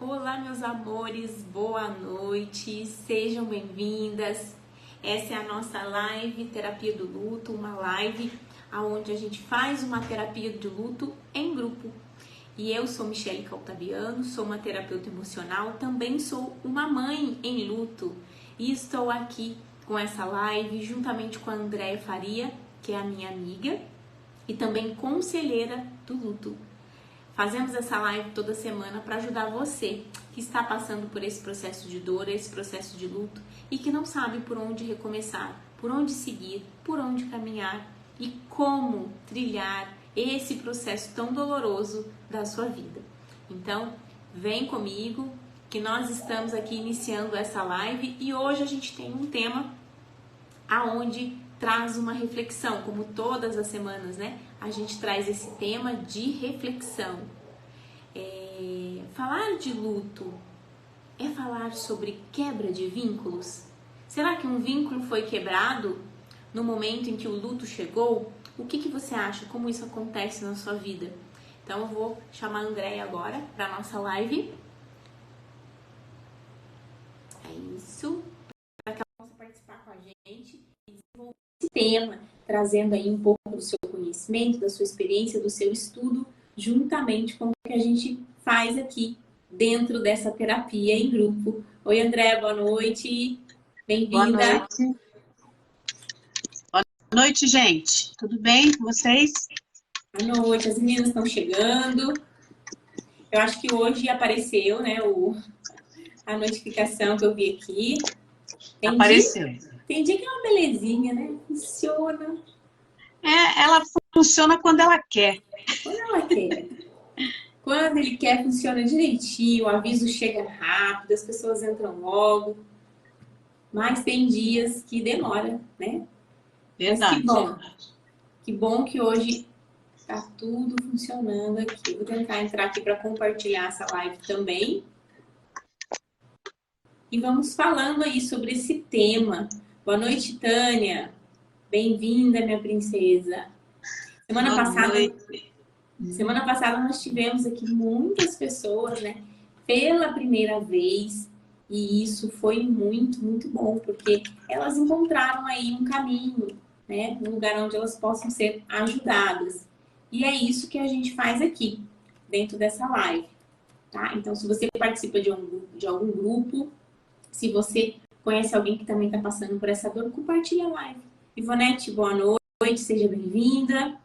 Olá, meus amores, boa noite, sejam bem-vindas. Essa é a nossa live Terapia do Luto, uma live onde a gente faz uma terapia de luto em grupo. E eu sou Michele Caltabiano, sou uma terapeuta emocional, também sou uma mãe em luto. E estou aqui com essa live juntamente com a Andréia Faria, que é a minha amiga e também conselheira do luto. Fazemos essa live toda semana para ajudar você que está passando por esse processo de dor, esse processo de luto e que não sabe por onde recomeçar, por onde seguir, por onde caminhar e como trilhar esse processo tão doloroso da sua vida. Então, vem comigo que nós estamos aqui iniciando essa live e hoje a gente tem um tema aonde traz uma reflexão, como todas as semanas, né? A gente traz esse tema de reflexão. Falar de luto é falar sobre quebra de vínculos? Será que um vínculo foi quebrado no momento em que o luto chegou? O que você acha? Como isso acontece na sua vida? Então eu vou chamar a Andréia agora para a nossa live. É isso. Para que ela possa participar com a gente e desenvolver esse tema, trazendo aí um pouco do seu conhecimento, da sua experiência, do seu estudo, juntamente com o que a gente faz aqui dentro dessa terapia em grupo. Oi, Andréia, boa noite. Bem-vinda. Boa noite. Boa noite, gente. Tudo bem com vocês? Boa noite. As meninas estão chegando. Eu acho que hoje apareceu, né, a notificação que eu vi aqui. Apareceu. Tem dia que é uma belezinha, né? Funciona. Ela funciona quando ela quer. Quando ela quer. Quando ele quer, funciona direitinho, o aviso chega rápido, as pessoas entram logo. Mas tem dias que demora, né? Verdade. Mas que bom que hoje tá tudo funcionando aqui. Vou tentar entrar aqui para compartilhar essa live também. E vamos falando aí sobre esse tema. Boa noite, Tânia. Bem-vinda, minha princesa. Semana passada nós tivemos aqui muitas pessoas, né? Pela primeira vez. E isso foi muito, muito bom, porque elas encontraram aí um caminho, né? Um lugar onde elas possam ser ajudadas. E é isso que a gente faz aqui, dentro dessa live, tá? Então, se você participa de algum grupo, se você conhece alguém que também está passando por essa dor, compartilha a live. Ivonete, boa noite, seja bem-vinda.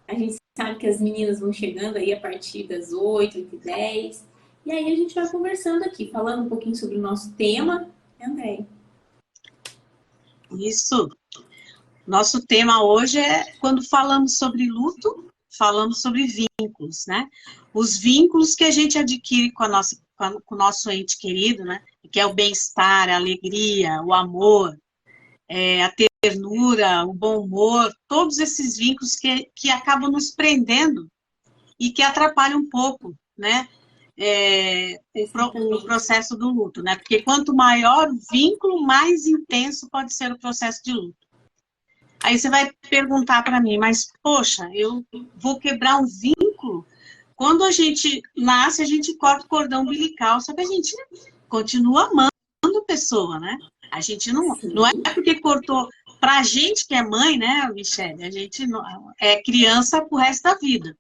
A gente sabe que as meninas vão chegando aí a partir das 8, 8h10. E aí a gente vai conversando aqui, falando um pouquinho sobre o nosso tema. André. Isso. Nosso tema hoje é, quando falamos sobre luto, falamos sobre vínculos, né? Os vínculos que a gente adquire com o nosso ente querido, né? Que é o bem-estar, a alegria, o amor, a ternura, o bom humor, todos esses vínculos que acabam nos prendendo e que atrapalham um pouco, né? O processo do luto, né? Porque quanto maior o vínculo, mais intenso pode ser o processo de luto. Aí você vai perguntar para mim, mas poxa, eu vou quebrar um vínculo? Quando a gente nasce, a gente corta o cordão umbilical, só que a gente continua amando a pessoa, né? A gente não é porque cortou. Pra gente que é mãe, né, Michele? A gente é criança pro resto da vida.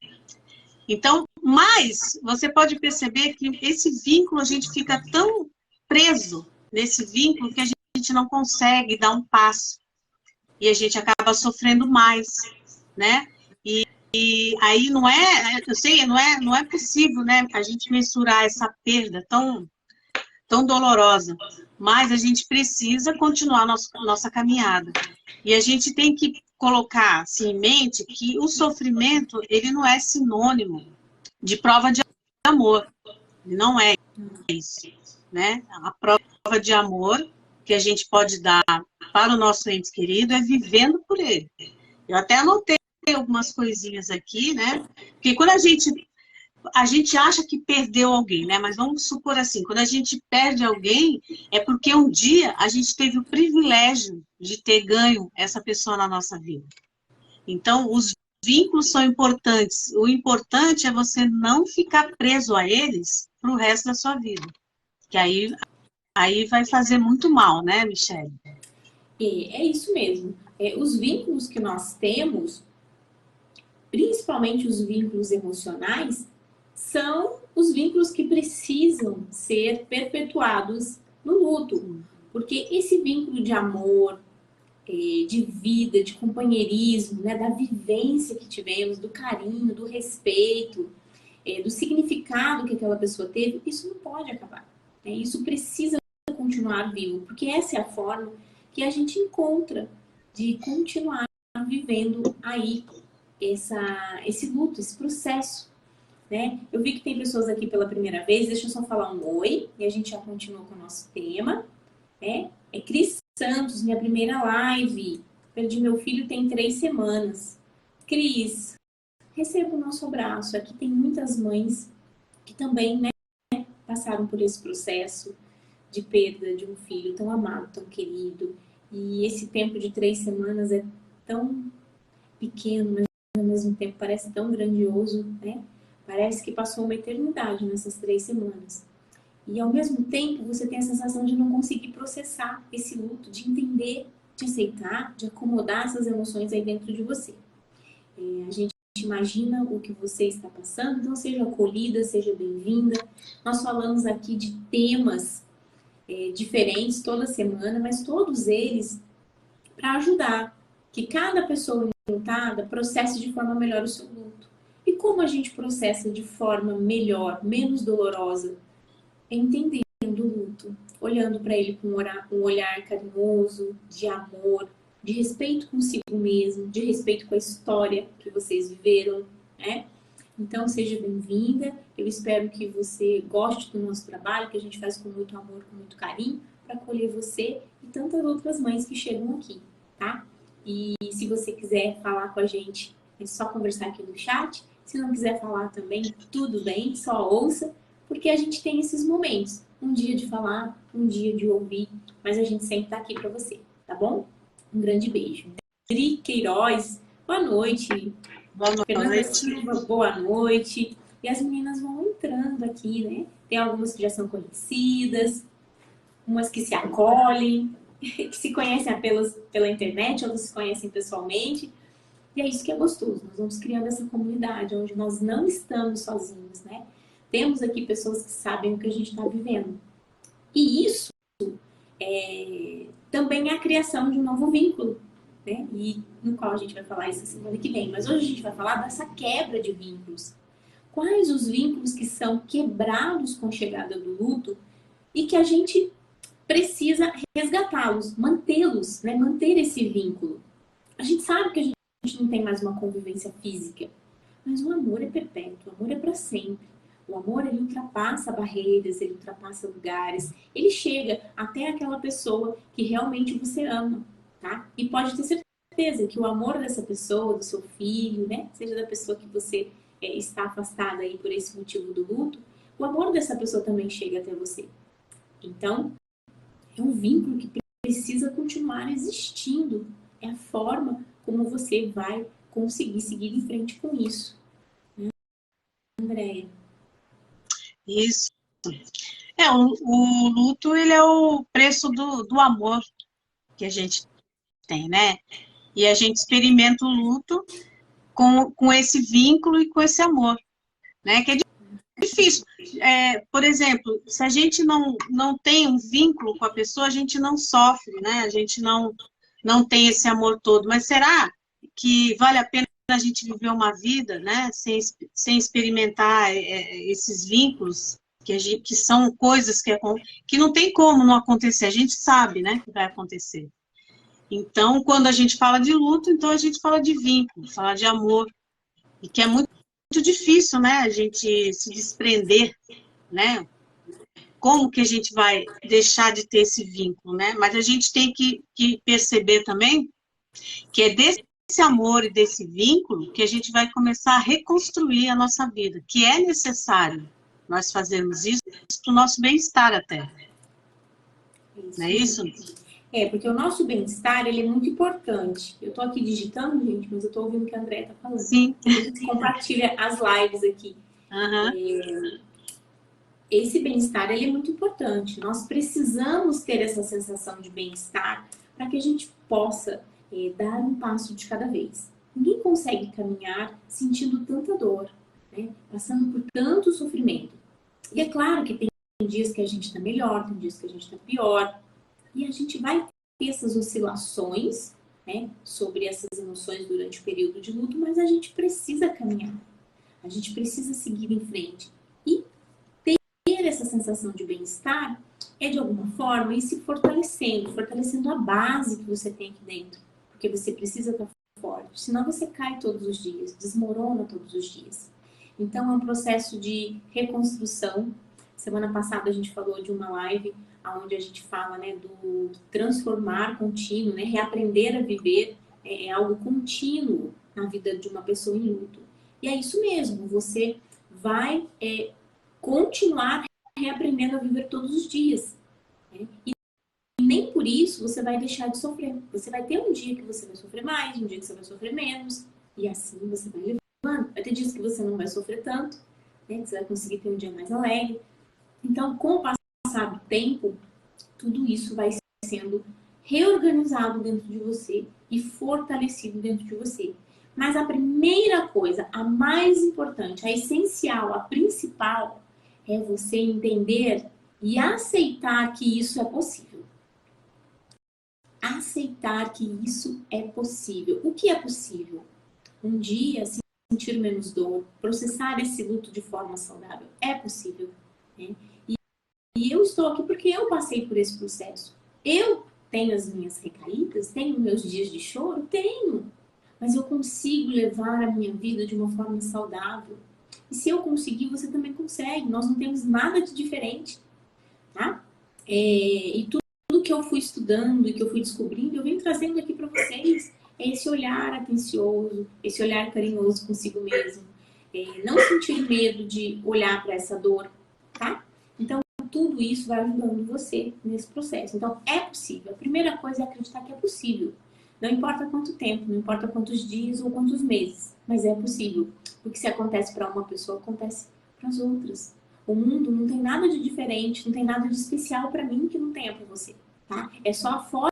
Então, mas você pode perceber que esse vínculo, a gente fica tão preso nesse vínculo que a gente não consegue dar um passo. E a gente acaba sofrendo mais, né? E aí não é, eu sei, não é possível, né, a gente mensurar essa perda tão dolorosa. Mas a gente precisa continuar nossa caminhada. E a gente tem que colocar assim, em mente que o sofrimento, ele não é sinônimo de prova de amor. Não é isso, né? A prova de amor que a gente pode dar para o nosso ente querido é vivendo por ele. Eu até anotei algumas coisinhas aqui, né? Porque quando a gente acha que perdeu alguém, né? Mas vamos supor assim, quando a gente perde alguém, é porque um dia a gente teve o privilégio de ter ganho essa pessoa na nossa vida. Então, os vínculos são importantes. O importante é você não ficar preso a eles pro resto da sua vida. Que aí vai fazer muito mal, né, Michele? É isso mesmo. Os vínculos que nós temos, principalmente os vínculos emocionais, são os vínculos que precisam ser perpetuados no luto. Porque esse vínculo de amor, de vida, de companheirismo, né, da vivência que tivemos, do carinho, do respeito, do significado que aquela pessoa teve, isso não pode acabar. Isso precisa continuar vivo, porque essa é a forma que a gente encontra de continuar vivendo aí esse luto, esse processo, né? Eu vi que tem pessoas aqui pela primeira vez, deixa eu só falar um oi, e a gente já continua com o nosso tema, né? É Cris Santos, minha primeira live. Perdi meu filho tem 3 semanas. Cris, receba o nosso abraço. Aqui tem muitas mães que também, né, passaram por esse processo de perda de um filho tão amado, tão querido. E esse tempo de 3 semanas é tão pequeno, mas ao mesmo tempo parece tão grandioso, né? Parece que passou uma eternidade nessas 3 semanas. E ao mesmo tempo você tem a sensação de não conseguir processar esse luto, de entender, de aceitar, de acomodar essas emoções aí dentro de você. A gente imagina o que você está passando, então seja acolhida, seja bem-vinda. Nós falamos aqui de temas diferentes toda semana, mas todos eles para ajudar que cada pessoa enlutada processe de forma melhor o seu luto. E como a gente processa de forma melhor, menos dolorosa? Entendendo o luto, olhando para ele com um olhar carinhoso, de amor, de respeito consigo mesmo, de respeito com a história que vocês viveram, né? Então, seja bem-vinda. Eu espero que você goste do nosso trabalho, que a gente faz com muito amor, com muito carinho, para acolher você e tantas outras mães que chegam aqui, tá? E se você quiser falar com a gente, é só conversar aqui no chat. Se não quiser falar também, tudo bem, só ouça, porque a gente tem esses momentos. Um dia de falar, um dia de ouvir, mas a gente sempre tá aqui para você, tá bom? Um grande beijo. Dri Queiroz, boa noite. Boa Fernanda noite. Silva, boa noite. E as meninas vão entrando aqui, né? Tem algumas que já são conhecidas, umas que se acolhem, que se conhecem apenas pela internet, outras se conhecem pessoalmente. E é isso que é gostoso. Nós vamos criando essa comunidade, onde nós não estamos sozinhos, né? Temos aqui pessoas que sabem o que a gente está vivendo. E isso também é a criação de um novo vínculo, né? E no qual a gente vai falar isso semana que vem. Mas hoje a gente vai falar dessa quebra de vínculos. Quais os vínculos que são quebrados com a chegada do luto e que a gente precisa resgatá-los, mantê-los, né? Manter esse vínculo. A gente sabe que a gente não tem mais uma convivência física, mas o amor é perpétuo, o amor é para sempre. O amor, ele ultrapassa barreiras, ele ultrapassa lugares, ele chega até aquela pessoa que realmente você ama, tá? E pode ter certeza que o amor dessa pessoa, do seu filho, né? Seja da pessoa que você está afastada aí por esse motivo do luto, o amor dessa pessoa também chega até você. Então, é um vínculo que precisa continuar existindo. É a forma como você vai conseguir seguir em frente com isso. Andréia. Isso. O luto, ele é o preço do amor que a gente tem, né? E a gente experimenta o luto com esse vínculo e com esse amor, né? Que é difícil. Por exemplo, se a gente não tem um vínculo com a pessoa, a gente não sofre, né? A gente não tem esse amor todo. Mas será que vale a pena a gente viver uma vida, né? Sem experimentar esses vínculos? Que são coisas que não tem como não acontecer, a gente sabe, né, que vai acontecer. Então, quando a gente fala de luto, então a gente fala de vínculo, fala de amor, e que é muito difícil, né, a gente se desprender, né, como que a gente vai deixar de ter esse vínculo, né, mas a gente tem que perceber também que é desse amor e desse vínculo que a gente vai começar a reconstruir a nossa vida, que é necessário nós fazermos isso para o nosso bem-estar até. Não é isso? Porque o nosso bem-estar, ele é muito importante. Eu estou aqui digitando, gente, mas eu estou ouvindo o que a Andréia está falando. Sim. A gente compartilha as lives aqui. Uhum. esse bem-estar, ele é muito importante. Nós precisamos ter essa sensação de bem-estar para que a gente possa dar um passo de cada vez. Ninguém consegue caminhar sentindo tanta dor, né? Passando por tanto sofrimento. E é claro que tem dias que a gente está melhor, tem dias que a gente está pior. E a gente vai ter essas oscilações, né, sobre essas emoções durante o período de luto, mas a gente precisa caminhar. A gente precisa seguir em frente. E ter essa sensação de bem-estar é, de alguma forma, ir se fortalecendo, fortalecendo a base que você tem aqui dentro. Porque você precisa estar forte, senão você cai todos os dias, desmorona todos os dias. Então, é um processo de reconstrução. Semana passada a gente falou de uma live onde a gente fala, né, do transformar contínuo, né, reaprender a viver é algo contínuo na vida de uma pessoa em luto. E é isso mesmo, você vai continuar reaprendendo a viver todos os dias. Né? E nem por isso você vai deixar de sofrer. Você vai ter um dia que você vai sofrer mais, um dia que você vai sofrer menos, e assim você vai levando. Vai ter dias que você não vai sofrer tanto, né? Que você vai conseguir ter um dia mais alegre. Então, com o passar do tempo, tudo isso vai sendo reorganizado dentro de você e fortalecido dentro de você. Mas a primeira coisa, a mais importante, a essencial, a principal, é você entender e aceitar que isso é possível. Aceitar que isso é possível. O que é possível? Um dia sentir menos dor, processar esse luto de forma saudável. É possível. Né? E eu estou aqui porque eu passei por esse processo. Eu tenho as minhas recaídas, tenho meus dias de choro? Tenho. Mas eu consigo levar a minha vida de uma forma saudável. E se eu conseguir, você também consegue. Nós não temos nada de diferente. Tá? E tudo que eu fui estudando e que eu fui descobrindo, eu venho trazendo aqui para vocês. É esse olhar atencioso, esse olhar carinhoso consigo mesmo. Não sentir medo de olhar para essa dor, tá? Então, tudo isso vai ajudando você nesse processo. Então, é possível. A primeira coisa é acreditar que é possível. Não importa quanto tempo, não importa quantos dias ou quantos meses, mas é possível. Porque se acontece para uma pessoa, acontece para as outras. O mundo não tem nada de diferente, não tem nada de especial para mim que não tenha para você, tá? É só a forma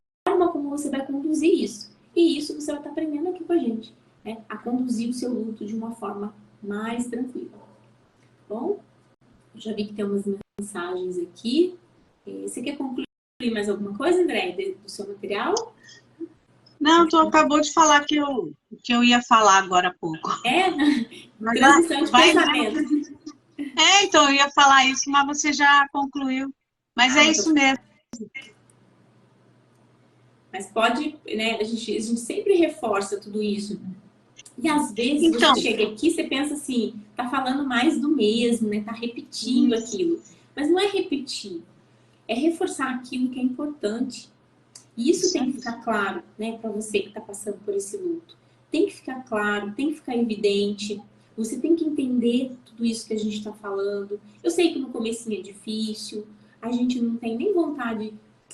como você vai conduzir isso. E isso você vai estar aprendendo aqui com a gente, né? A conduzir o seu luto de uma forma mais tranquila. Bom, já vi que tem umas mensagens aqui. Você quer concluir mais alguma coisa, André, do seu material? Não, tu acabou de falar que eu ia falar agora há pouco. Mas transição de pensamento. Então, eu ia falar isso, mas você já concluiu. Mas é isso mesmo. Mas pode, né? A gente sempre reforça tudo isso. E às vezes você chega aqui, você pensa assim, tá falando mais do mesmo, né? Tá repetindo aquilo. Mas não é repetir, é reforçar aquilo que é importante. E isso tem que ficar claro, né, para você que está passando por esse luto. Tem que ficar claro, tem que ficar evidente. Você tem que entender tudo isso que a gente está falando. Eu sei que no comecinho é difícil, a gente não tem nem vontade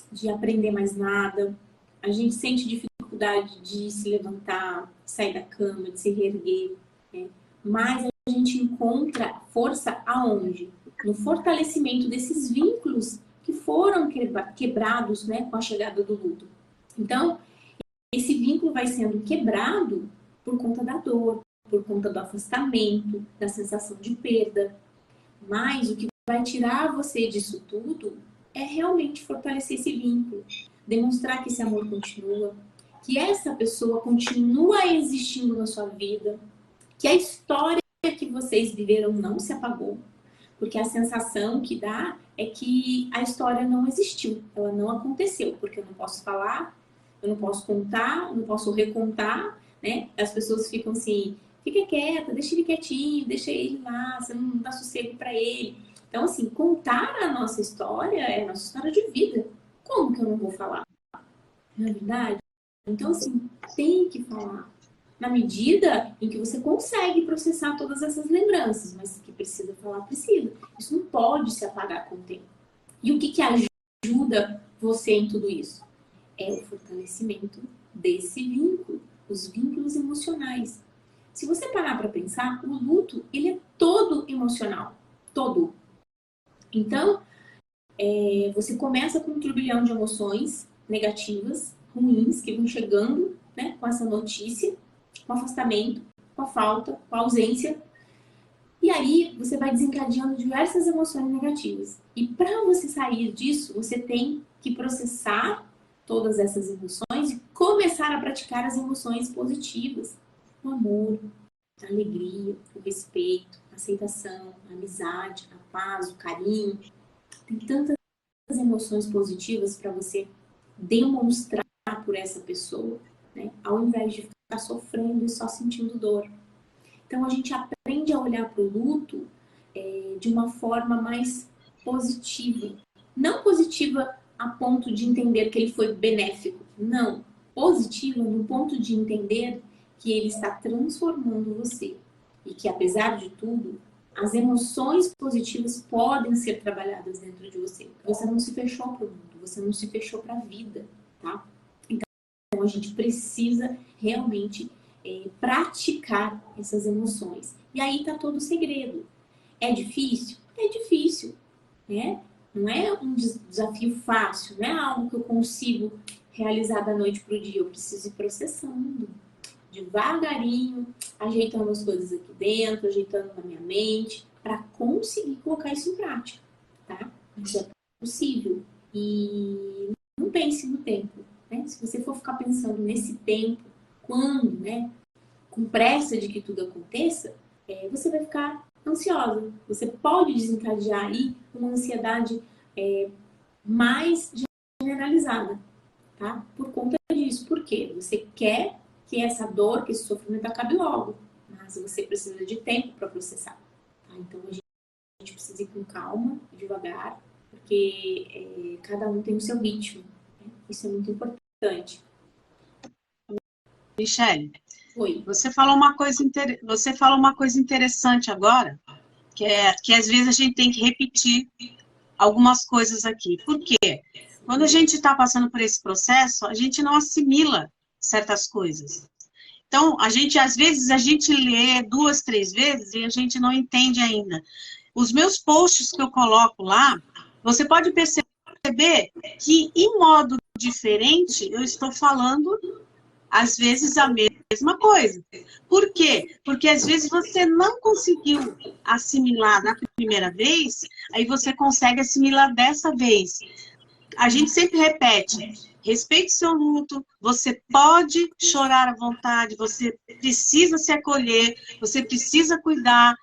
de aprender mais nada. A gente sente dificuldade de se levantar, sair da cama, de se reerguer. Né? Mas a gente encontra força aonde? No fortalecimento desses vínculos que foram quebrados, né, com a chegada do luto. Então, esse vínculo vai sendo quebrado por conta da dor, por conta do afastamento, da sensação de perda. Mas o que vai tirar você disso tudo é realmente fortalecer esse vínculo, demonstrar que esse amor continua, que essa pessoa continua existindo na sua vida, que a história que vocês viveram não se apagou, porque a sensação que dá é que a história não existiu, ela não aconteceu, porque eu não posso falar, eu não posso contar, não posso recontar, né? As pessoas ficam assim, fica quieta, deixa ele quietinho, deixa ele lá, você não dá sossego para ele. Então, assim, contar a nossa história é a nossa história de vida. Como que eu não vou falar? Não é verdade? Então, assim, tem que falar. Na medida em que você consegue processar todas essas lembranças, mas que precisa falar, precisa. Isso não pode se apagar com o tempo. E o que ajuda você em tudo isso? É o fortalecimento desse vínculo, os vínculos emocionais. Se você parar para pensar, o luto, ele é todo emocional. Todo. Então, você começa com um turbilhão de emoções negativas, ruins, que vão chegando, né, com essa notícia, com o afastamento, com a falta, com a ausência. E aí você vai desencadeando diversas emoções negativas. E para você sair disso, você tem que processar todas essas emoções e começar a praticar as emoções positivas. O amor, a alegria, o respeito, a aceitação, a amizade, a paz, o carinho. Tem tantas emoções positivas para você demonstrar por essa pessoa, né? Ao invés de ficar sofrendo e só sentindo dor. Então a gente aprende a olhar para o luto de uma forma mais positiva. Não positiva a ponto de entender que ele foi benéfico. Não. Positiva no ponto de entender que ele está transformando você. E que, apesar de tudo, as emoções positivas podem ser trabalhadas dentro de você. Você não se fechou para o mundo, você não se fechou para a vida, tá? Então a gente precisa realmente praticar essas emoções. E aí tá todo o segredo. É difícil? É difícil, né? Não é um desafio fácil, não é algo que eu consigo realizar da noite pro dia. Eu preciso ir processando, devagarinho, ajeitando as coisas aqui dentro, ajeitando na minha mente, para conseguir colocar isso em prática, tá? Isso é possível. E não pense no tempo, né? Se você for ficar pensando nesse tempo, quando, né? Com pressa de que tudo aconteça, você vai ficar ansiosa. Você pode desencadear aí uma ansiedade mais generalizada, tá? Por conta disso. Por quê? Você quer que essa dor, que esse sofrimento acabe logo, mas você precisa de tempo para processar. Tá? Então a gente precisa ir com calma, devagar, porque cada um tem o seu ritmo. Né? Isso é muito importante. Michele, Oi. você falou uma coisa interessante agora, que às vezes a gente tem que repetir algumas coisas aqui. Por quê? Quando a gente está passando por esse processo, a gente não assimila certas coisas. Então, às vezes, a gente lê 2, 3 vezes e a gente não entende ainda. Os meus posts que eu coloco lá, você pode perceber que, em modo diferente, eu estou falando, às vezes, a mesma coisa. Por quê? Porque, às vezes, você não conseguiu assimilar na primeira vez, aí você consegue assimilar dessa vez. A gente sempre repete, respeite seu luto, você pode chorar à vontade, você precisa se acolher, você precisa cuidar.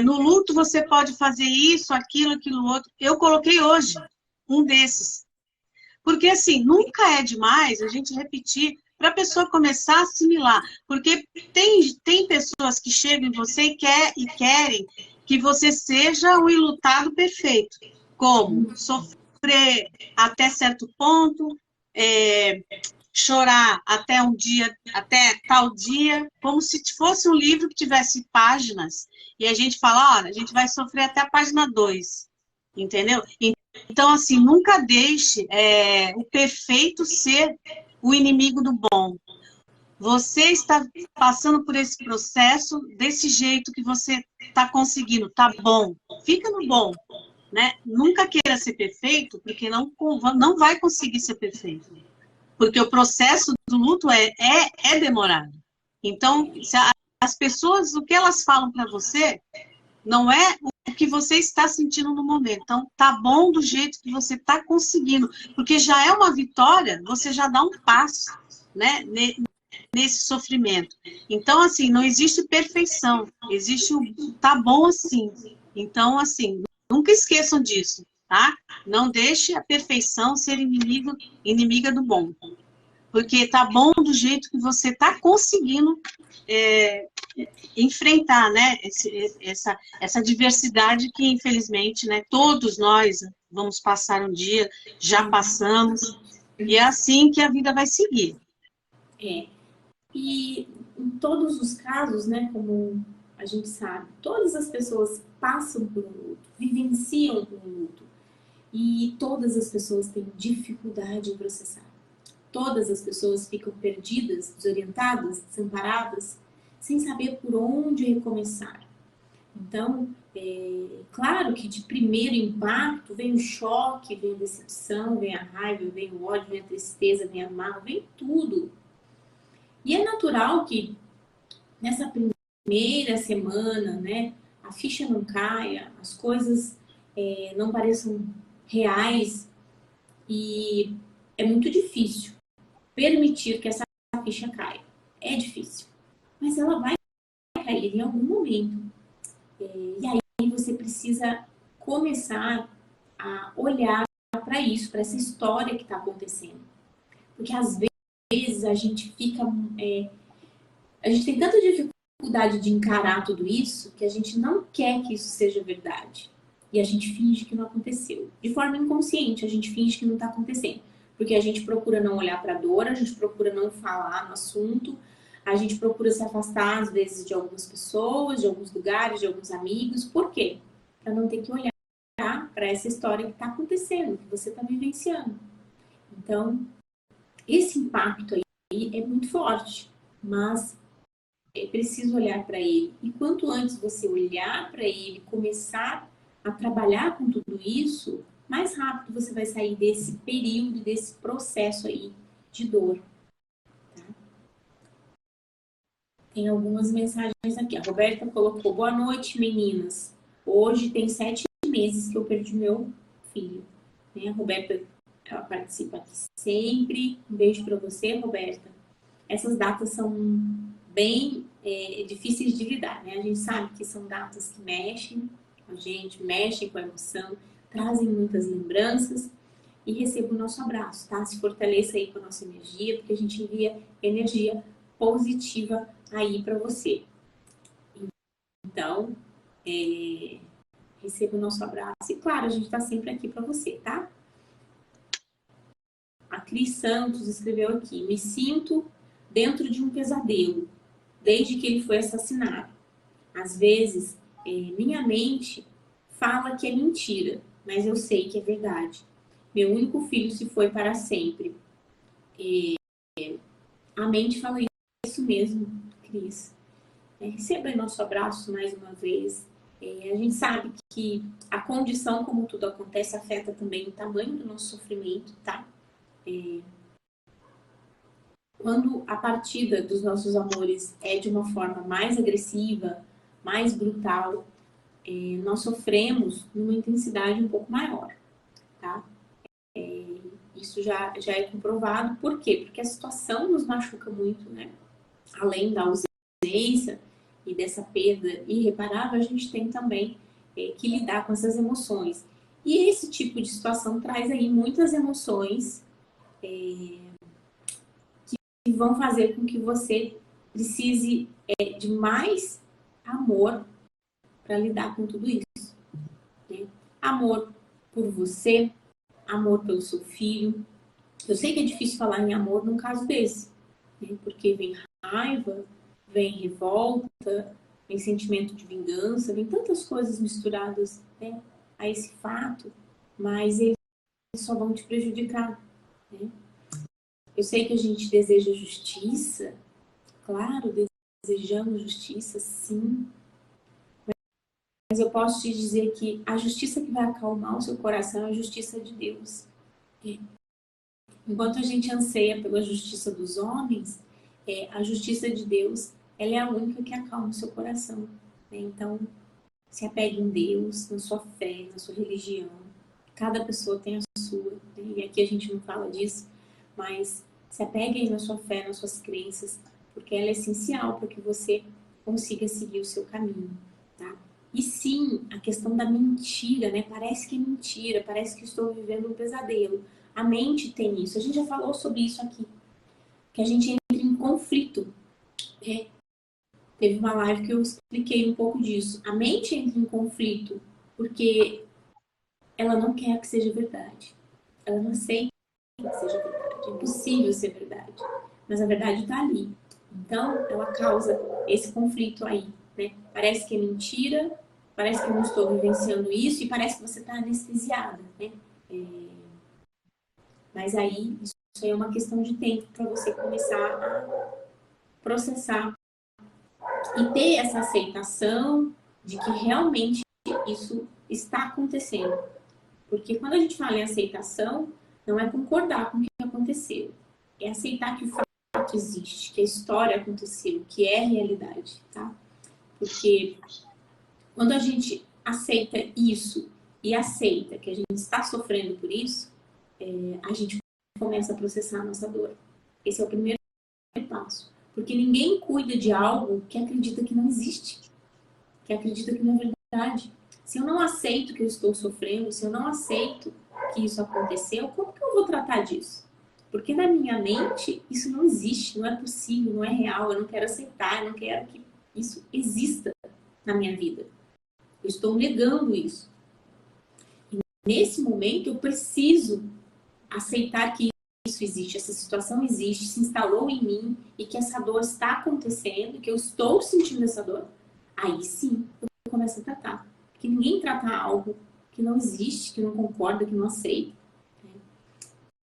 No luto você pode fazer isso, aquilo outro. Eu coloquei hoje um desses. Porque, assim, nunca é demais a gente repetir para a pessoa começar a assimilar. Porque tem pessoas que chegam em você e querem que você seja o enlutado perfeito. Como? Sofrer até certo ponto, chorar até até tal dia, como se fosse um livro que tivesse páginas, e a gente fala, olha, a gente vai sofrer até a página 2, entendeu? Então, assim, nunca deixe o perfeito ser o inimigo do bom. Você está passando por esse processo desse jeito que você está conseguindo, tá bom, fica no bom. Né? Nunca queira ser perfeito, porque não vai conseguir ser perfeito. Porque o processo do luto é demorado. Então, as pessoas, o que elas falam para você, não é o que você está sentindo no momento. Então, tá bom do jeito que você está conseguindo. Porque já é uma vitória, você já dá um passo, né? Nesse sofrimento. Então, assim, não existe perfeição. Existe o tá bom assim. Então, assim, nunca esqueçam disso, tá? Não deixe a perfeição ser inimiga do bom. Porque tá bom do jeito que você tá conseguindo enfrentar, né? Essa diversidade que, infelizmente, né, todos nós vamos passar um dia, já passamos, e é assim que a vida vai seguir. E em todos os casos, né, como a gente sabe, todas as pessoas passam por um luto, vivenciam um luto. E todas as pessoas têm dificuldade em processar. Todas as pessoas ficam perdidas, desorientadas, desamparadas, sem saber por onde recomeçar. Então, Claro que de primeiro impacto vem o choque, vem a decepção, vem a raiva, vem o ódio, vem a tristeza, vem a mágoa, vem tudo. E é natural que nessa primeira semana, né, a ficha não caia, as coisas não pareçam reais e é muito difícil permitir que essa ficha caia. É difícil, mas ela vai cair em algum momento. E aí você precisa começar a olhar para isso, para essa história que está acontecendo. Porque às vezes a gente fica. A gente tem tanta dificuldade de encarar tudo isso que a gente não quer que isso seja verdade. E a gente finge que não aconteceu. De forma inconsciente, a gente finge que não está acontecendo. Porque a gente procura não olhar para a dor, a gente procura não falar no assunto, a gente procura se afastar, às vezes, de algumas pessoas, de alguns lugares, de alguns amigos. Por quê? Para não ter que olhar para essa história que está acontecendo, que você está vivenciando. Então, esse impacto aí é muito forte, mas é preciso olhar para ele. E quanto antes você olhar para ele, começar a trabalhar com tudo isso, mais rápido você vai sair desse período, desse processo aí de dor. Tá? Tem algumas mensagens aqui. A Roberta colocou: boa noite, meninas. Hoje tem 7 meses que eu perdi meu filho. A Roberta, ela participa aqui sempre. Um beijo para você, Roberta. Essas datas são bem difíceis de lidar, né? A gente sabe que são datas que mexem com a gente, mexem com a emoção, trazem muitas lembranças. E receba o nosso abraço, tá? Se fortaleça aí com a nossa energia, porque a gente envia energia positiva aí para você. Então, receba o nosso abraço. E claro, a gente tá sempre aqui para você, tá? A Cris Santos escreveu aqui: me sinto dentro de um pesadelo, desde que ele foi assassinado. Às vezes, minha mente fala que é mentira, mas eu sei que é verdade. Meu único filho se foi para sempre. A mente fala isso mesmo, Cris. Receba aí nosso abraço mais uma vez. A gente sabe que a condição, como tudo acontece, afeta também o tamanho do nosso sofrimento, tá? Quando a partida dos nossos amores é de uma forma mais agressiva, mais brutal, nós sofremos numa intensidade um pouco maior, tá? Isso já é comprovado. Por quê? Porque a situação nos machuca muito, né? Além da ausência e dessa perda irreparável, a gente tem também que lidar com essas emoções. E esse tipo de situação traz aí muitas emoções que vão fazer com que você precise de mais amor para lidar com tudo isso. Né? Amor por você, amor pelo seu filho. Eu sei que é difícil falar em amor num caso desse, né? Porque vem raiva, vem revolta, vem sentimento de vingança, vem tantas coisas misturadas, né, a esse fato, mas eles só vão te prejudicar. Né? Eu sei que a gente deseja justiça, claro, desejamos justiça, sim, mas eu posso te dizer que a justiça que vai acalmar o seu coração é a justiça de Deus. Enquanto a gente anseia pela justiça dos homens, a justiça de Deus, ela é a única que acalma o seu coração. Né? Então, se apegue em Deus, na sua fé, na sua religião. Cada pessoa tem a sua, né? E aqui a gente não fala disso, mas se apegue aí na sua fé, nas suas crenças, porque ela é essencial para que você consiga seguir o seu caminho, tá? E sim, a questão da mentira, né? Parece que é mentira, parece que estou vivendo um pesadelo. A mente tem isso. A gente já falou sobre isso aqui. Que a gente entra em conflito. Teve uma live que eu expliquei um pouco disso. A mente entra em conflito porque ela não quer que seja verdade. Ela não aceita que seja verdade. É impossível ser verdade. Mas a verdade está ali. Então, ela causa esse conflito aí. Né? Parece que é mentira, parece que eu não estou vivenciando isso e parece que você está anestesiada. Né? Mas aí, isso é uma questão de tempo para você começar a processar e ter essa aceitação de que realmente isso está acontecendo. Porque quando a gente fala em aceitação, não é concordar com o que aconteceu. É aceitar que o fato existe, que a história aconteceu, que é realidade, tá? Porque quando a gente aceita isso e aceita que a gente está sofrendo por isso, a gente começa a processar a nossa dor. Esse é o primeiro passo. Porque ninguém cuida de algo que acredita que não existe, que acredita que não é verdade. Se eu não aceito que eu estou sofrendo, se eu não aceito que isso aconteceu, como que eu vou tratar disso? Porque na minha mente isso não existe, não é possível, não é real, eu não quero aceitar, eu não quero que isso exista na minha vida. Eu estou negando isso. E nesse momento eu preciso aceitar que isso existe, essa situação existe, se instalou em mim e que essa dor está acontecendo, que eu estou sentindo essa dor. Aí sim eu começo a tratar. Porque ninguém trata algo que não existe, que não concorda, que não aceita.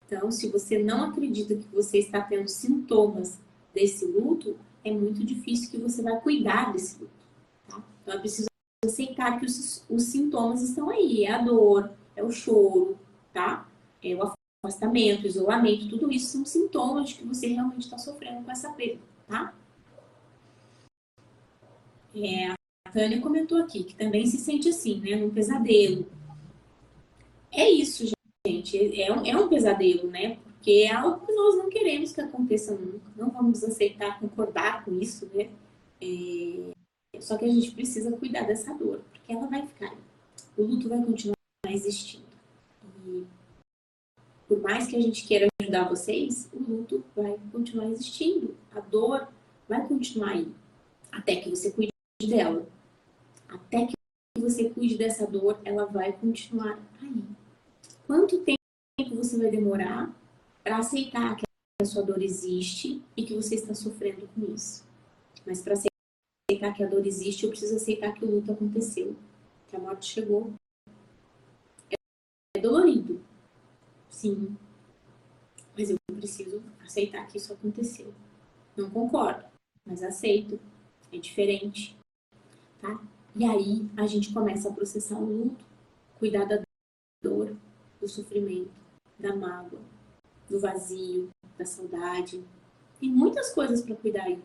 Então, se você não acredita que você está tendo sintomas desse luto, é muito difícil que você vai cuidar desse luto. Tá? Então, é preciso aceitar que os sintomas estão aí. É a dor, é o choro, tá? É o afastamento, o isolamento, tudo isso são sintomas de que você realmente está sofrendo com essa perda, tá? A Tânia comentou aqui que também se sente assim, né? Num pesadelo. É isso, gente. É um pesadelo, né? Porque é algo que nós não queremos que aconteça nunca. Não vamos aceitar, concordar com isso, né? Só que a gente precisa cuidar dessa dor, porque ela vai ficar aí. O luto vai continuar existindo. E por mais que a gente queira ajudar vocês, o luto vai continuar existindo. A dor vai continuar aí. Até que você cuide dela. Até que você cuide dessa dor, ela vai continuar aí. Quanto tempo você vai demorar para aceitar que a sua dor existe e que você está sofrendo com isso? Mas para aceitar que a dor existe, eu preciso aceitar que o luto aconteceu, que a morte chegou. É dolorido, sim, mas eu preciso aceitar que isso aconteceu. Não concordo, mas aceito. É diferente, tá? E aí a gente começa a processar o luto, cuidar da dor, do sofrimento, da mágoa, do vazio, da saudade. Tem muitas coisas para cuidar aí,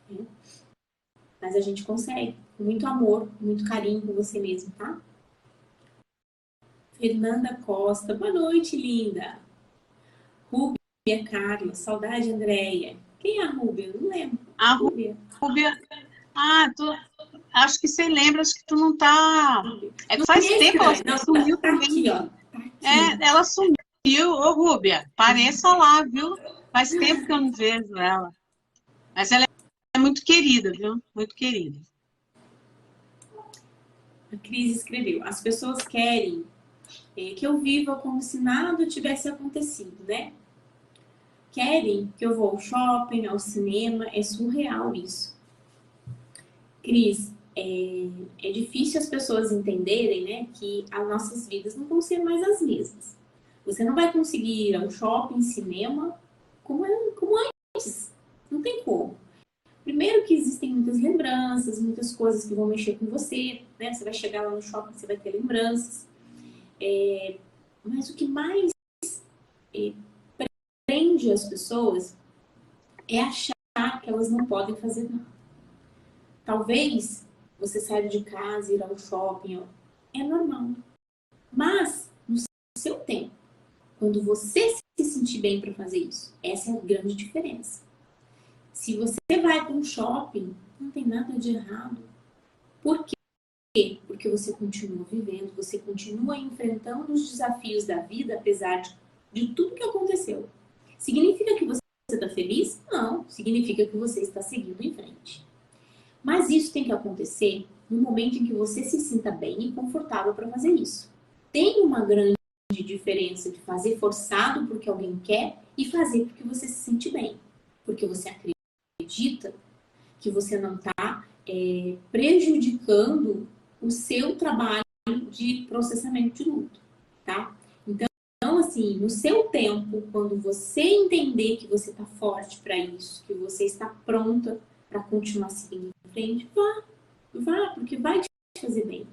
né? Mas a gente consegue, com muito amor, com muito carinho com você mesmo, tá? Fernanda Costa, boa noite, linda. Rúbia Carla, saudade, Andréia. Quem é a Rúbia? Não lembro. A Rúbia. Rúbia, acho que você lembra, acho que tu não tá. É que Não faz é tempo, ela estranho. Não, sumiu tá também. aqui, ó. Tá aqui. Ela sumiu. Ô, Rúbia, pareça lá, viu? Faz tempo que eu não vejo ela. Mas ela é muito querida, viu? Muito querida. A Cris escreveu: as pessoas querem que eu viva como se nada tivesse acontecido, né? Querem que eu vou ao shopping, ao cinema. É surreal isso. Cris, é difícil as pessoas entenderem, né, que as nossas vidas não vão ser mais as mesmas. Você não vai conseguir ir ao shopping, cinema, como antes. Não tem como. Primeiro que existem muitas lembranças, muitas coisas que vão mexer com você, né? Você vai chegar lá no shopping, você vai ter lembranças. Mas o que mais prende as pessoas é achar que elas não podem fazer nada. Talvez você sair de casa, ir ao shopping, é normal. Mas, no seu tempo, quando você se sentir bem para fazer isso, essa é a grande diferença. Se você vai para um shopping, não tem nada de errado. Por quê? Porque você continua vivendo, você continua enfrentando os desafios da vida, apesar de tudo que aconteceu. Significa que você está feliz? Não. Significa que você está seguindo em frente. Mas isso tem que acontecer no momento em que você se sinta bem e confortável para fazer isso. Tem uma grande diferença de fazer forçado porque alguém quer e fazer porque você se sente bem. Porque você acredita que você não está prejudicando o seu trabalho de processamento de luto, tá? Então, assim, no seu tempo, quando você entender que você está forte para isso, que você está pronta para continuar seguindo em frente, vá, porque vai te fazer bem.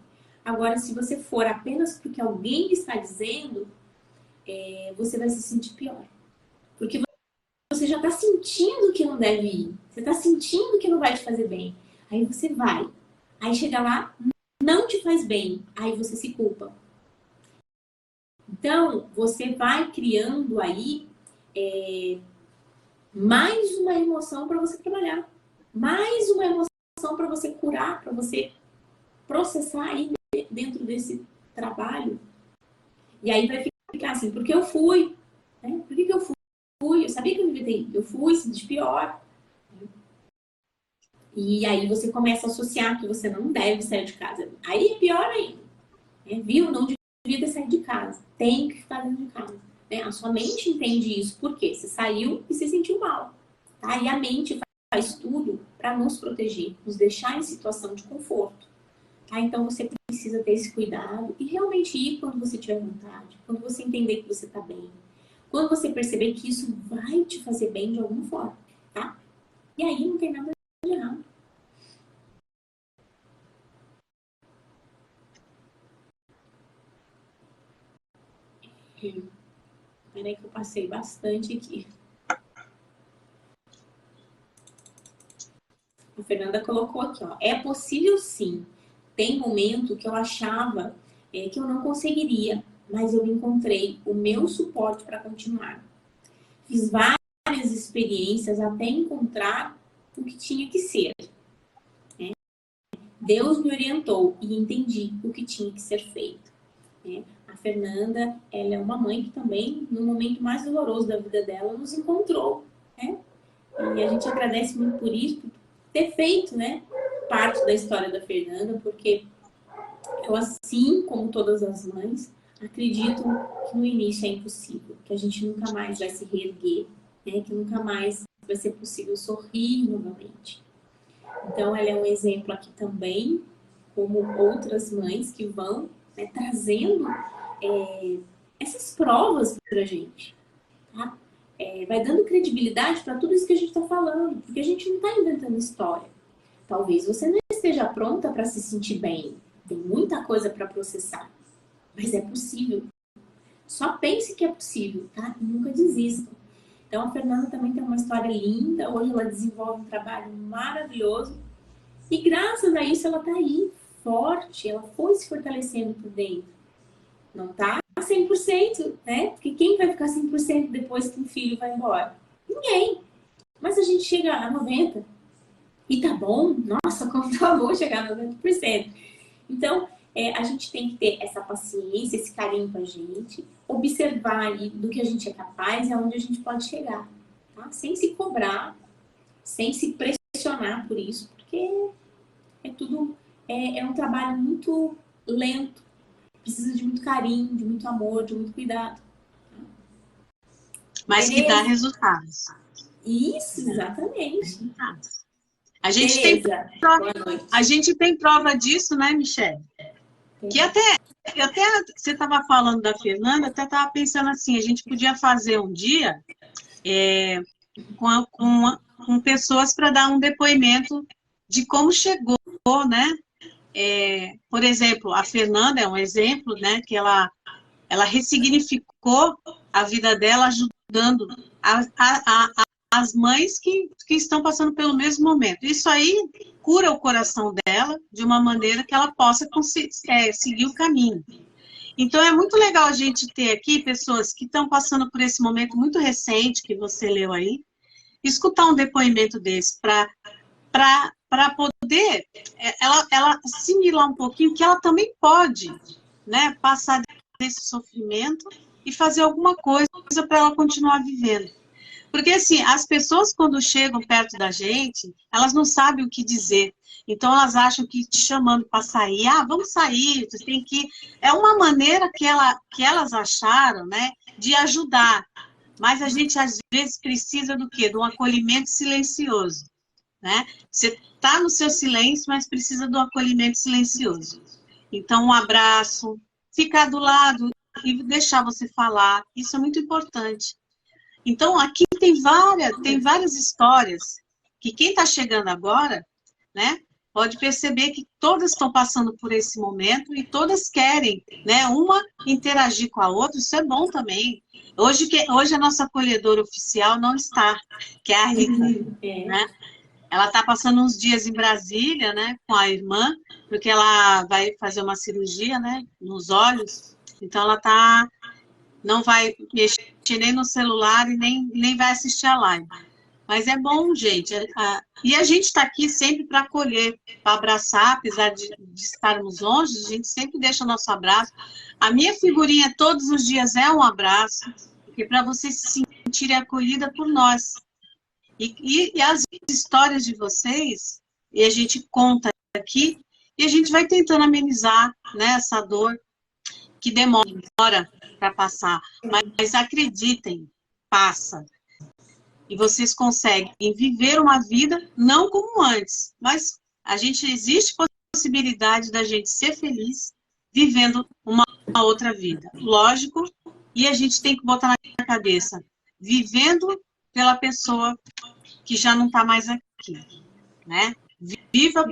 Agora, se você for apenas porque alguém está dizendo, você vai se sentir pior. Porque você já está sentindo que não deve ir. Você está sentindo que não vai te fazer bem. Aí você vai. Aí chega lá, não te faz bem. Aí você se culpa. Então, você vai criando aí mais uma emoção para você trabalhar. Mais uma emoção para você curar, para você processar aí dentro desse trabalho. E aí vai ficar assim, porque eu fui, né? Por que eu fui? Eu sabia que eu devia ter ido. Eu fui, se diz pior. E aí você começa a associar que você não deve sair de casa. Aí é pior ainda. Né? Viu? Não devia ter saído de casa. Tem que ficar dentro de casa. Né? A sua mente entende isso. Por quê? Você saiu e se sentiu mal. Tá? E a mente faz tudo para nos proteger, nos deixar em situação de conforto. Tá? Então você precisa ter esse cuidado e realmente ir quando você tiver vontade, quando você entender que você está bem, quando você perceber que isso vai te fazer bem de alguma forma, tá? E aí não tem nada de errado. Peraí que eu passei bastante aqui. A Fernanda colocou aqui, ó. É possível sim. Tem momento que eu achava que eu não conseguiria, mas eu encontrei o meu suporte para continuar. Fiz várias experiências até encontrar o que tinha que ser. Né? Deus me orientou e entendi o que tinha que ser feito. Né? A Fernanda, ela é uma mãe que também, no momento mais doloroso da vida dela, nos encontrou. Né? E a gente agradece muito por isso, por ter feito, né, parte da história da Fernanda, porque eu, assim como todas as mães, acredito que no início é impossível, que a gente nunca mais vai se reerguer, né, que nunca mais vai ser possível sorrir novamente. Então, ela é um exemplo aqui também, como outras mães que vão, né, trazendo essas provas para a gente, tá? Vai dando credibilidade para tudo isso que a gente está falando, porque a gente não está inventando história. Talvez você não esteja pronta para se sentir bem, tem muita coisa para processar, mas é possível. Só pense que é possível, tá? E nunca desista. Então, a Fernanda também tem uma história linda, hoje ela desenvolve um trabalho maravilhoso, e graças a isso ela está aí, forte, ela foi se fortalecendo por dentro. Não tá 100%, né? Porque quem vai ficar 100% depois que um filho vai embora? Ninguém. Mas a gente chega a 90% e tá bom. Nossa, como tá bom chegar a 90%. Então, a gente tem que ter essa paciência, esse carinho com a gente, observar aí do que a gente é capaz e aonde a gente pode chegar. Tá? Sem se cobrar, sem se pressionar por isso, porque é um trabalho muito lento. Precisa de muito carinho, de muito amor, de muito cuidado. Mas que dá resultados. Isso, exatamente. A gente tem prova disso, né, Michele? Que até você estava falando da Fernanda, até estava pensando assim, a gente podia fazer um dia com pessoas para dar um depoimento de como chegou, né? Por exemplo, a Fernanda é um exemplo, né, que ela ressignificou a vida dela ajudando as mães que estão passando pelo mesmo momento. Isso aí cura o coração dela de uma maneira que ela possa seguir o caminho. Então, é muito legal a gente ter aqui pessoas que estão passando por esse momento muito recente, que você leu aí, escutar um depoimento desse para poder ela assimilar um pouquinho que ela também pode, né, passar desse sofrimento e fazer alguma coisa para ela continuar vivendo. Porque, assim, as pessoas, quando chegam perto da gente, elas não sabem o que dizer. Então, elas acham que te chamando para sair, vamos sair, você tem que... É uma maneira que elas acharam, né, de ajudar. Mas a gente, às vezes, precisa do quê? De um acolhimento silencioso, né? Você está no seu silêncio, mas precisa do acolhimento silencioso. Então, um abraço, ficar do lado e deixar você falar, isso é muito importante. Então, aqui tem várias histórias que quem está chegando agora, né, pode perceber que todas estão passando por esse momento e todas querem, né, uma interagir com a outra, isso é bom também. Hoje a nossa acolhedora oficial não está, que é a Rita, né? Ela está passando uns dias em Brasília, né, com a irmã, porque ela vai fazer uma cirurgia, né, nos olhos, então não vai mexer nem no celular e nem vai assistir a live. Mas é bom, gente. E a gente está aqui sempre para acolher, para abraçar, apesar de estarmos longe, a gente sempre deixa o nosso abraço. A minha figurinha todos os dias é um abraço, porque para vocês se sentirem acolhida por nós. E as histórias de vocês, e a gente conta aqui, e a gente vai tentando amenizar, né, essa dor que demora para passar. Mas acreditem, passa. E vocês conseguem viver uma vida não como antes, mas existe possibilidade da gente ser feliz vivendo uma outra vida. Lógico, e a gente tem que botar na cabeça, vivendo pela pessoa que já não está mais aqui, né? Viva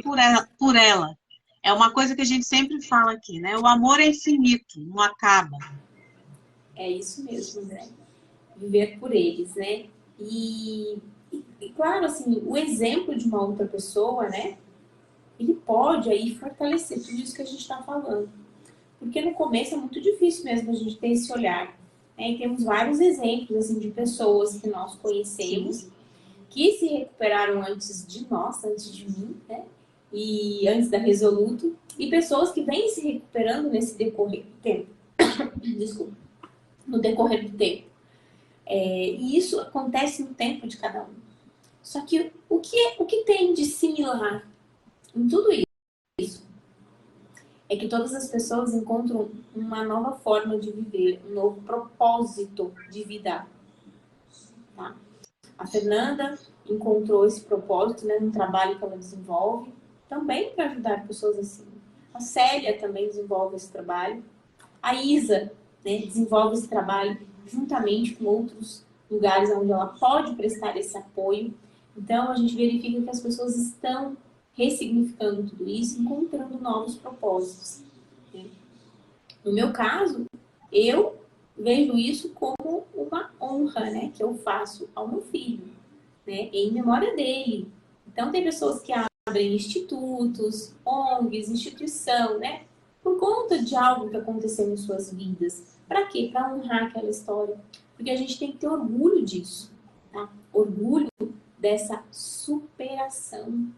por ela. É uma coisa que a gente sempre fala aqui, né? O amor é infinito, não acaba. É isso mesmo, né? Viver por eles, né? E claro, assim, o exemplo de uma outra pessoa, né? Ele pode aí fortalecer tudo isso que a gente está falando. Porque no começo é muito difícil mesmo a gente ter esse olhar. Né? E temos vários exemplos, assim, de pessoas que nós conhecemos, sim, que se recuperaram antes de nós, antes de mim, né? E antes da Resoluto. E pessoas que vêm se recuperando nesse decorrer do tempo. Desculpa. No decorrer do tempo. E isso acontece no tempo de cada um. Só que o que tem de similar em tudo isso é que todas as pessoas encontram uma nova forma de viver, um novo propósito de vida. Tá? A Fernanda encontrou esse propósito, né, no trabalho que ela desenvolve, também para ajudar pessoas assim. A Célia também desenvolve esse trabalho. A Isa, né, desenvolve esse trabalho juntamente com outros lugares onde ela pode prestar esse apoio. Então, a gente verifica que as pessoas estão ressignificando tudo isso, encontrando novos propósitos. Né? No meu caso, eu vejo isso como uma honra, né, que eu faço ao meu filho, né, em memória dele. Então, tem pessoas que abrem institutos, ONGs, instituição, né, por conta de algo que aconteceu em suas vidas. Para quê? Para honrar aquela história. Porque a gente tem que ter orgulho disso. Tá? Orgulho dessa superação.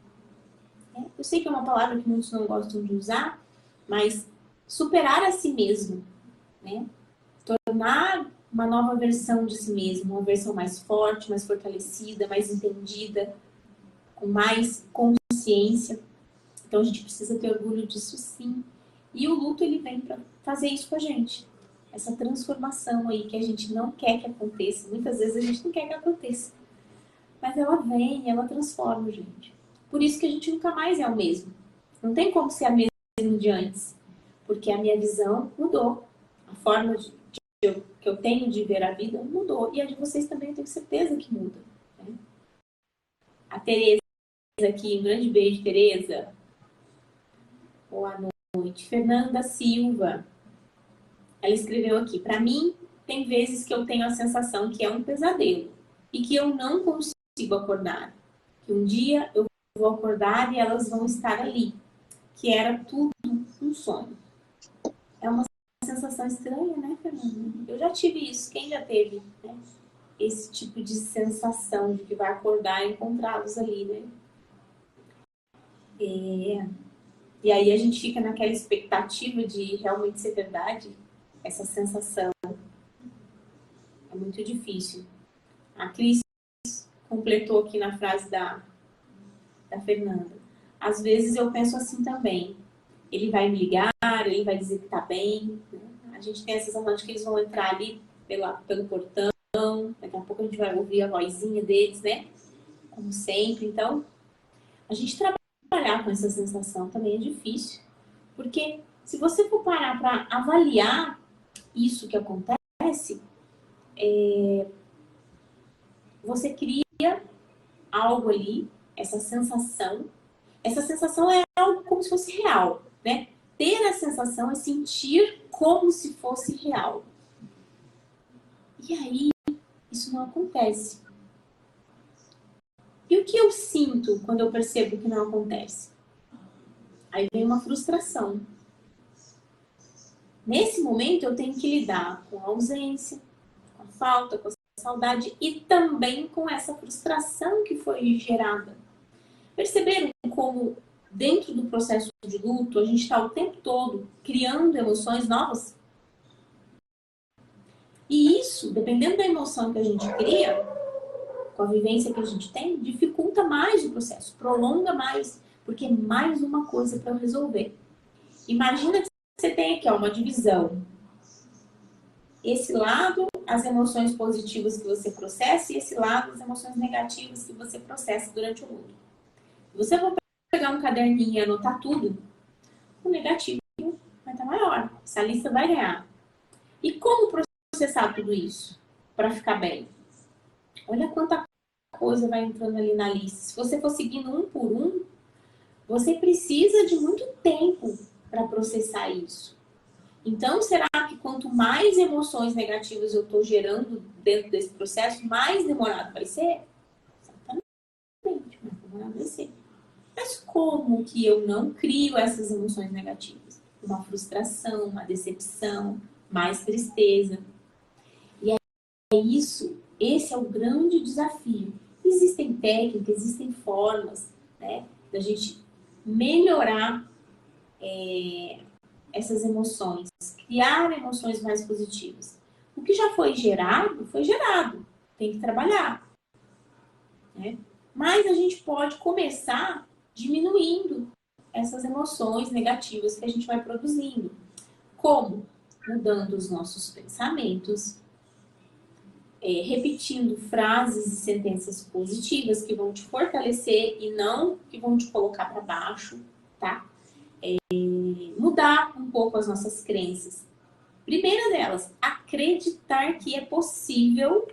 Eu sei que é uma palavra que muitos não gostam de usar, mas superar a si mesmo. Né? Tornar uma nova versão de si mesmo. Uma versão mais forte, mais fortalecida, mais entendida, com mais consciência. Então a gente precisa ter orgulho disso sim. E o luto, ele vem para fazer isso com a gente. Essa transformação aí que a gente não quer que aconteça. Muitas vezes a gente não quer que aconteça. Mas ela vem e ela transforma a gente. Por isso que a gente nunca mais é o mesmo. Não tem como ser a mesma de antes. Porque a minha visão mudou. A forma que eu tenho de ver a vida mudou. E a de vocês também eu tenho certeza que muda. Né? A Tereza aqui, um grande beijo, Tereza. Boa noite. Fernanda Silva. Ela escreveu aqui. Para mim, tem vezes que eu tenho a sensação que é um pesadelo e que eu não consigo acordar. Que um dia eu vou acordar e elas vão estar ali. Que era tudo um sonho. É uma sensação estranha, né, Fernanda? Eu já tive isso. Quem já teve, né? Esse tipo de sensação de que vai acordar e encontrá-los ali, né? E aí a gente fica naquela expectativa de realmente ser verdade. Essa sensação é muito difícil. A Cris completou aqui na frase da Fernanda. Às vezes eu penso assim também. Ele vai me ligar, ele vai dizer que tá bem. Né? A gente tem a sensação de que eles vão entrar ali pelo portão. Daqui a pouco a gente vai ouvir a vozinha deles, né? Como sempre. Então, a gente trabalhar com essa sensação também é difícil. Porque se você for parar para avaliar isso que acontece, você cria algo ali, essa sensação essa sensação é algo como se fosse real, né? Ter a sensação é sentir como se fosse real. E aí, isso não acontece. E o que eu sinto quando eu percebo que não acontece? Aí vem uma frustração. Nesse momento, eu tenho que lidar com a ausência, com a falta, com a saudade e também com essa frustração que foi gerada. Perceberam como, dentro do processo de luto, a gente está o tempo todo criando emoções novas? E isso, dependendo da emoção que a gente cria, com a vivência que a gente tem, dificulta mais o processo, prolonga mais, porque é mais uma coisa para eu resolver. Imagina que você tem aqui uma divisão. Esse lado, as emoções positivas que você processa, e esse lado, as emoções negativas que você processa durante o luto. Você vai pegar um caderninho e anotar tudo, o negativo vai estar maior. Essa lista vai ganhar. E como processar tudo isso para ficar bem? Olha quanta coisa vai entrando ali na lista. Se você for seguindo um por um, você precisa de muito tempo para processar isso. Então, será que quanto mais emoções negativas eu estou gerando dentro desse processo, mais demorado vai ser? Exatamente, mais demorado vai ser. Mas como que eu não crio essas emoções negativas? Uma frustração, uma decepção, mais tristeza. E é isso, esse é o grande desafio. Existem técnicas, existem formas, né, da gente melhorar essas emoções, criar emoções mais positivas. O que já foi gerado. Tem que trabalhar, né? Mas a gente pode começar diminuindo essas emoções negativas que a gente vai produzindo. Como? Mudando os nossos pensamentos, repetindo frases e sentenças positivas que vão te fortalecer e não que vão te colocar para baixo, tá? Mudar um pouco as nossas crenças. Primeira delas, acreditar que é possível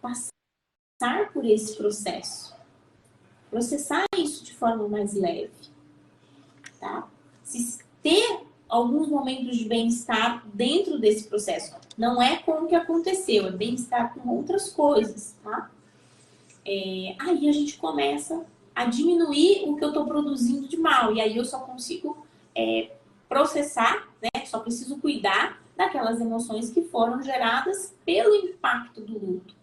passar por esse processo. Processar isso de forma mais leve, tá? Se ter alguns momentos de bem-estar dentro desse processo. Não é com o que aconteceu, é bem-estar com outras coisas, tá? Aí a gente começa a diminuir o que eu estou produzindo de mal. E aí eu só consigo processar, né? Só preciso cuidar daquelas emoções que foram geradas pelo impacto do luto.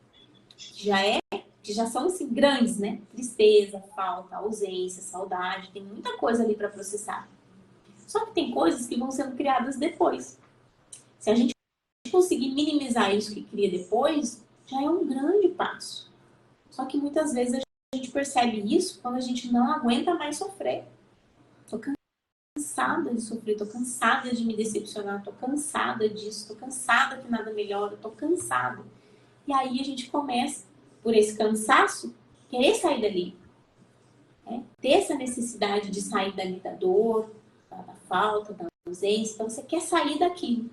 Que já são assim, grandes, né? Tristeza, falta, ausência, saudade, tem muita coisa ali para processar. Só que tem coisas que vão sendo criadas depois. Se a gente conseguir minimizar isso que cria depois, já é um grande passo. Só que muitas vezes a gente percebe isso quando a gente não aguenta mais sofrer. Tô cansada de sofrer, tô cansada de me decepcionar, tô cansada disso, tô cansada que nada melhora, tô cansada. E aí a gente começa, por esse cansaço, querer sair dali. Né? Ter essa necessidade de sair dali da dor, da falta, da ausência. Então você quer sair daquilo.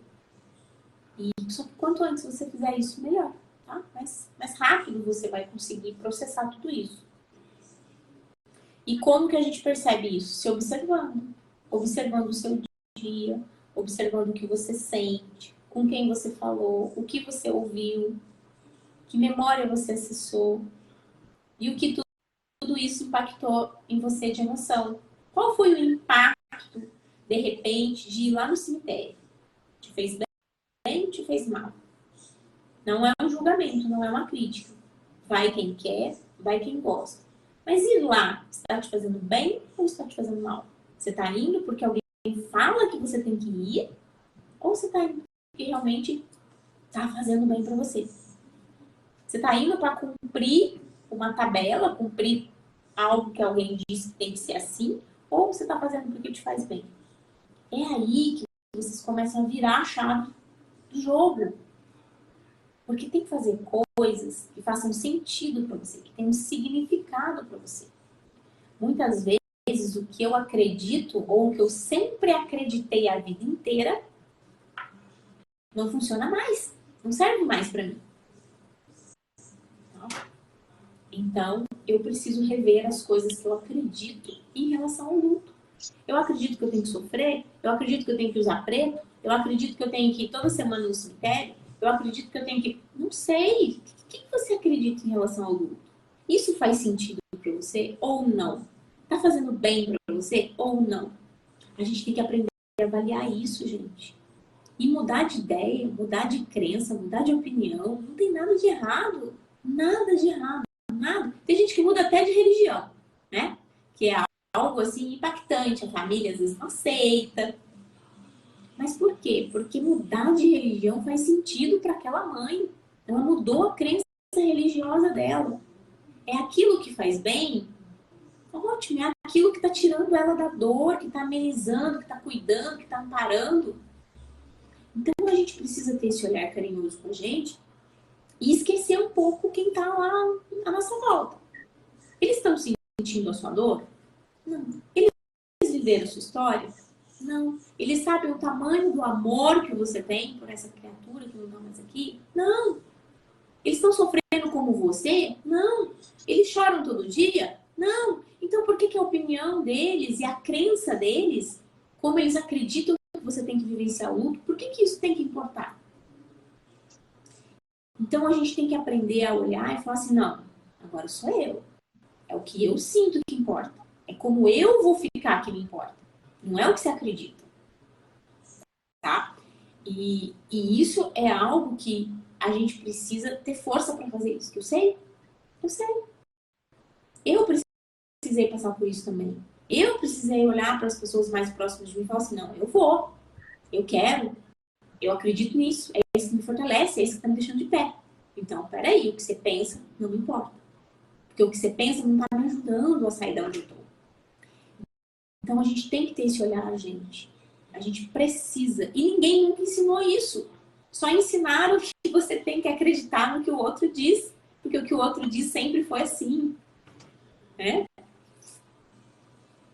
E só que quanto antes você fizer isso, melhor. Tá? Mais rápido você vai conseguir processar tudo isso. E como que a gente percebe isso? Se observando. Observando o seu dia, observando o que você sente, com quem você falou, o que você ouviu, que memória você acessou e o que tudo isso impactou em você de emoção. Qual foi o impacto, de repente, de ir lá no cemitério? Te fez bem, te fez mal? Não é um julgamento, não é uma crítica. Vai quem quer, vai quem gosta. Mas ir lá, está te fazendo bem ou está te fazendo mal? Você está indo porque alguém fala que você tem que ir? Ou você está indo porque realmente está fazendo bem para você? Você está indo para cumprir uma tabela, cumprir algo que alguém disse que tem que ser assim? Ou você está fazendo porque te faz bem? É aí que vocês começam a virar a chave do jogo. Porque tem que fazer coisas que façam sentido para você, que tenham um significado para você. Muitas vezes o que eu acredito ou o que eu sempre acreditei a vida inteira não funciona mais, não serve mais para mim. Então, eu preciso rever as coisas que eu acredito em relação ao luto. Eu acredito que eu tenho que sofrer, eu acredito que eu tenho que usar preto, eu acredito que eu tenho que ir toda semana no cemitério, eu acredito que eu tenho que... Não sei. O que você acredita em relação ao luto? Isso faz sentido para você ou não? Tá fazendo bem para você ou não? A gente tem que aprender a avaliar isso, gente. E mudar de ideia, mudar de crença, mudar de opinião. Não tem nada de errado. Nada de errado. Nada. Tem gente que muda até de religião, né? Que é algo assim impactante. A família às vezes não aceita. Mas por quê? Porque mudar de religião faz sentido para aquela mãe. Ela mudou a crença religiosa dela. É aquilo que faz bem? Ótimo, é aquilo que está tirando ela da dor, que está amenizando, que está cuidando, que está amparando. Então a gente precisa ter esse olhar carinhoso com a gente e esquecer um pouco quem está lá à nossa volta. Eles estão sentindo a sua dor? Não. Eles viveram a sua história? Não. Eles sabem o tamanho do amor que você tem por essa criatura que não está mais aqui? Não. Eles estão sofrendo como você? Não. Eles choram todo dia? Não. Então por que a opinião deles e a crença deles, como eles acreditam que você tem que vivenciar o luto, por que isso tem que importar? Então a gente tem que aprender a olhar e falar assim, não, agora sou eu. É o que eu sinto que importa. É como eu vou ficar que me importa. Não é o que você acredita. Tá? E isso é algo que a gente precisa ter força para fazer isso. Que eu sei? Eu sei. Eu precisei passar por isso também. Eu precisei olhar para as pessoas mais próximas de mim e falar assim, não, eu vou. Eu quero. Eu acredito nisso. É isso que me fortalece. É isso que está me deixando de pé. Então, peraí. O que você pensa não me importa. Porque o que você pensa não está me ajudando a sair da onde eu estou. Então, a gente tem que ter esse olhar, gente. A gente precisa. E ninguém nunca ensinou isso. Só ensinaram que você tem que acreditar no que o outro diz. Porque o que o outro diz sempre foi assim. Né?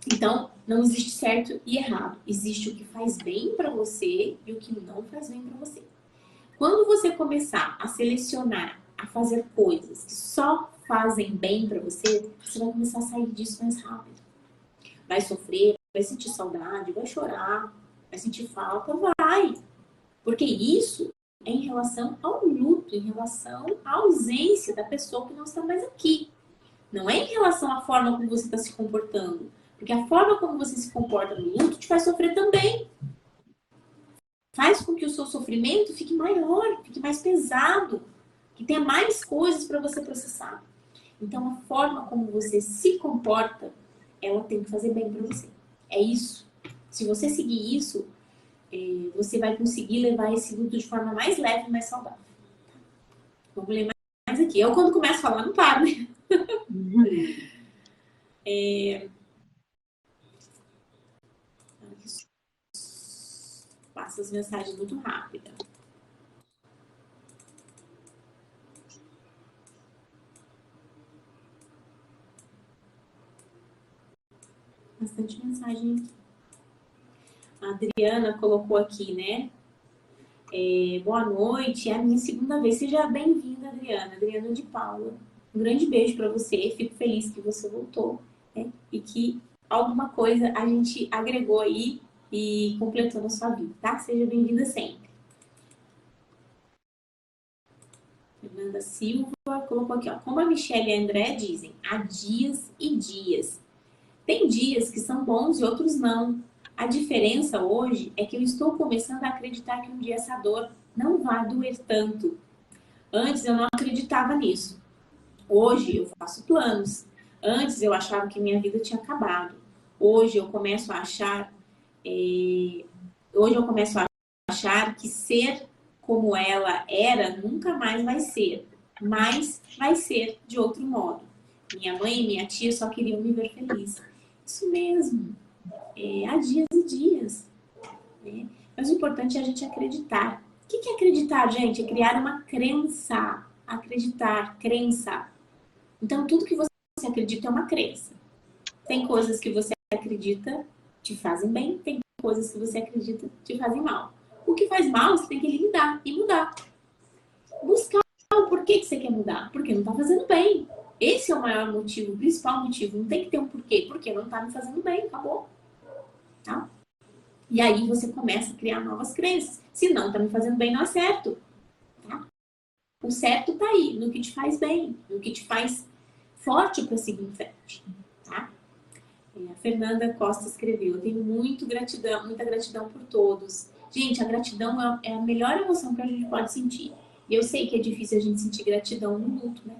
Então, não existe certo e errado. Existe o que faz bem para você e o que não faz bem para você. Quando você começar a selecionar, a fazer coisas que só fazem bem para você, você vai começar a sair disso mais rápido. Vai sofrer, vai sentir saudade, vai chorar, vai sentir falta, vai. Porque isso é em relação ao luto, em relação à ausência da pessoa que não está mais aqui. Não é em relação à forma como você está se comportando. Porque a forma como você se comporta no luto te faz sofrer também. Faz com que o seu sofrimento fique maior, fique mais pesado, que tenha mais coisas para você processar. Então, a forma como você se comporta, ela tem que fazer bem para você. É isso. Se você seguir isso, você vai conseguir levar esse luto de forma mais leve e mais saudável. Vamos ler mais aqui. Eu, quando começo a falar, não paro, né? Passo as mensagens muito rápido. Bastante mensagem aqui. A Adriana colocou aqui, né? Boa noite, é a minha segunda vez. Seja bem-vinda, Adriana. Adriana de Paula. Um grande beijo para você. Fico feliz que você voltou, né? E que alguma coisa a gente agregou aí e completou na sua vida, tá? Seja bem-vinda sempre. Fernanda Silva colocou aqui, ó. Como a Michelle e a André dizem, há dias e dias. Tem dias que são bons e outros não. A diferença hoje é que eu estou começando a acreditar que um dia essa dor não vai doer tanto. Antes eu não acreditava nisso. Hoje eu faço planos. Antes eu achava que minha vida tinha acabado. Hoje eu começo a achar que ser como ela era nunca mais vai ser. Mas vai ser de outro modo. Minha mãe e minha tia só queriam me ver feliz. Isso mesmo. Há dias e dias. Né? Mas o importante é a gente acreditar. O que é acreditar, gente? É criar uma crença. Acreditar, crença. Então, tudo que você acredita é uma crença. Tem coisas que você acredita te fazem bem, tem coisas que você acredita te fazem mal. O que faz mal, você tem que eliminar e mudar. Buscar o porquê que você quer mudar. Porque não está fazendo bem. Esse é o maior motivo, o principal motivo. Não tem que ter um porquê. Porque não tá me fazendo bem, acabou. Tá? E aí você começa a criar novas crenças. Se não tá me fazendo bem, não é certo. Tá? O certo tá aí, no que te faz bem, no que te faz forte para seguir em frente. Tá? A Fernanda Costa escreveu: eu tenho muita gratidão por todos. Gente, a gratidão é a melhor emoção que a gente pode sentir. E eu sei que é difícil a gente sentir gratidão no luto, né?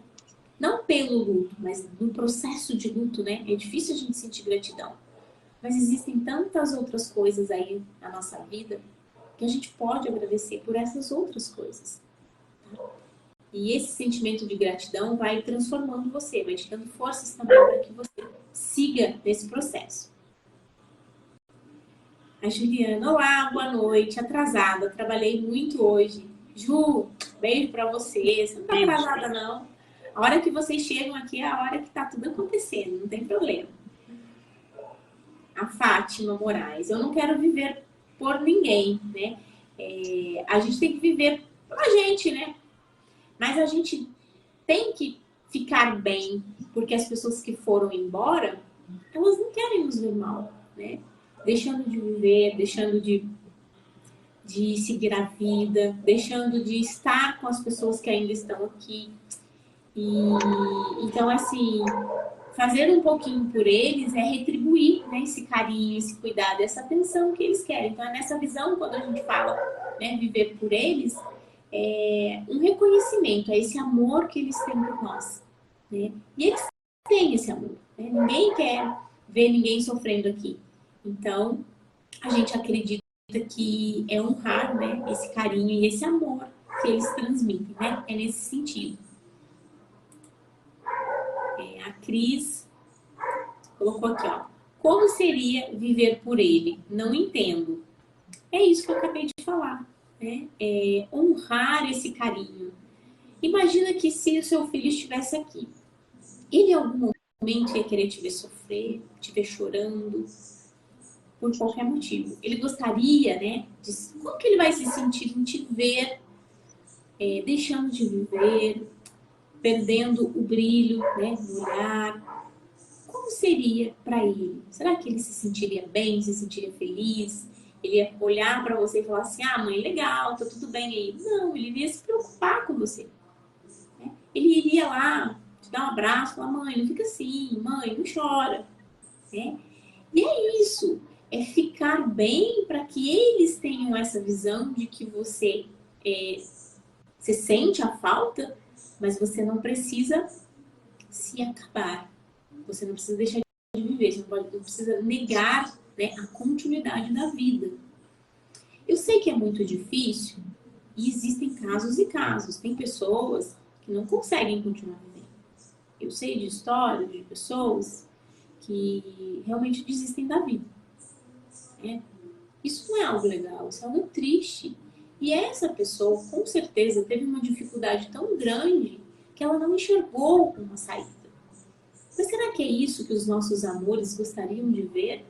Não pelo luto, mas no processo de luto, né? É difícil a gente sentir gratidão. Mas existem tantas outras coisas aí na nossa vida que a gente pode agradecer por essas outras coisas. Tá? E esse sentimento de gratidão vai transformando você, vai te dando forças também para que você siga nesse processo. A Juliana: olá, boa noite, atrasada, trabalhei muito hoje. Ju, beijo pra você, você não tá atrasada não. A hora que vocês chegam aqui é a hora que tá tudo acontecendo, não tem problema. A Fátima Moraes: eu não quero viver por ninguém, né? A gente tem que viver pela gente, né? Mas a gente tem que ficar bem, porque as pessoas que foram embora, elas não querem nos ver mal, né? Deixando de viver, deixando de seguir a vida, deixando de estar com as pessoas que ainda estão aqui. E então, assim, fazer um pouquinho por eles é retribuir, né, esse carinho, esse cuidado, essa atenção que eles querem. Então, é nessa visão, quando a gente fala, né, viver por eles, é um reconhecimento, é esse amor que eles têm por nós, né? E eles têm esse amor, né? Ninguém quer ver ninguém sofrendo aqui. Então, a gente acredita que é honrar, né, esse carinho e esse amor que eles transmitem, né? É nesse sentido. A Cris colocou aqui, ó: como seria viver por ele? Não entendo. É isso que eu acabei de falar, né? É honrar esse carinho. Imagina que se o seu filho estivesse aqui, ele em algum momento ia querer te ver sofrer, te ver chorando, por qualquer motivo. Ele gostaria, né? Como que ele vai se sentir em te ver deixando de viver, perdendo o brilho, né, no olhar? Como seria para ele? Será que ele se sentiria bem, se sentiria feliz? Ele ia olhar para você e falar assim: ah, mãe, legal, tá tudo bem aí. Não, ele iria se preocupar com você. Né? Ele iria lá te dar um abraço, falar: mãe, não fica assim, mãe, não chora. Né? E é isso, é ficar bem para que eles tenham essa visão de que você sente a falta, mas você não precisa se acabar. Você não precisa deixar de viver, você não precisa negar, né, a continuidade da vida. Eu sei que é muito difícil e existem casos e casos. Tem pessoas que não conseguem continuar vivendo. Eu sei de histórias de pessoas que realmente desistem da vida. Né? Isso não é algo legal, isso é algo triste. E essa pessoa, com certeza, teve uma dificuldade tão grande que ela não enxergou uma saída. Mas será que é isso que os nossos amores gostariam de ver?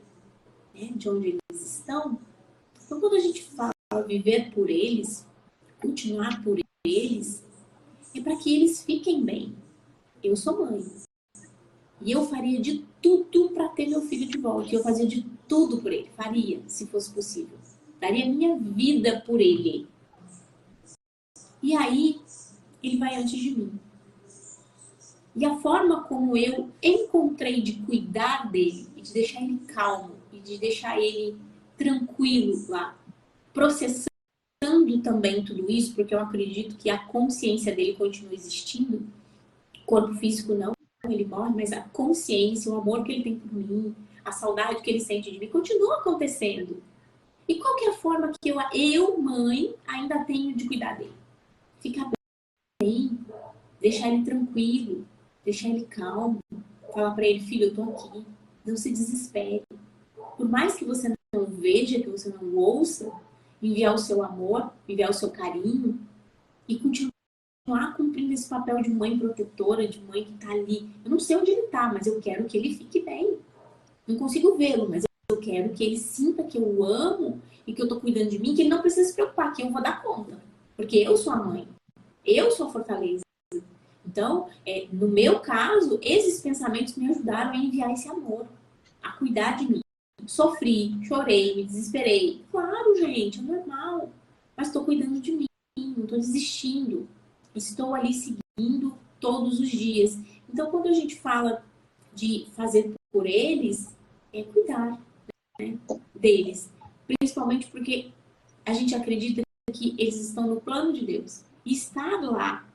Né? De onde eles estão? Então, quando a gente fala viver por eles, continuar por eles, é para que eles fiquem bem. Eu sou mãe. E eu faria de tudo para ter meu filho de volta. Eu fazia de tudo por ele. Faria, se fosse possível. Daria minha vida por ele. E aí, ele vai antes de mim. E a forma como eu encontrei de cuidar dele, e de deixar ele calmo, e de deixar ele tranquilo lá, processando também tudo isso, porque eu acredito que a consciência dele continua existindo, o corpo físico não, ele morre, mas a consciência, o amor que ele tem por mim, a saudade que ele sente de mim, continua acontecendo. E qual que é a forma que eu, mãe, ainda tenho de cuidar dele? Ficar bem, deixar ele tranquilo, deixar ele calmo, falar para ele: filho, eu tô aqui, não se desespere. Por mais que você não veja, que você não ouça, enviar o seu amor, enviar o seu carinho e continuar cumprindo esse papel de mãe protetora, de mãe que tá ali. Eu não sei onde ele tá, mas eu quero que ele fique bem. Não consigo vê-lo, mas eu quero que ele sinta que eu o amo e que eu tô cuidando de mim, que ele não precisa se preocupar, que eu vou dar conta. Porque eu sou a mãe, eu sou a fortaleza. Então, no meu caso, esses pensamentos me ajudaram a enviar esse amor, a cuidar de mim. Sofri, chorei, me desesperei. Claro, gente, é normal. Mas estou cuidando de mim, não estou desistindo. Estou ali seguindo todos os dias. Então, quando a gente fala de fazer por eles, é cuidar, né, deles. Principalmente porque a gente acredita que eles estão no plano de Deus. E estar lá,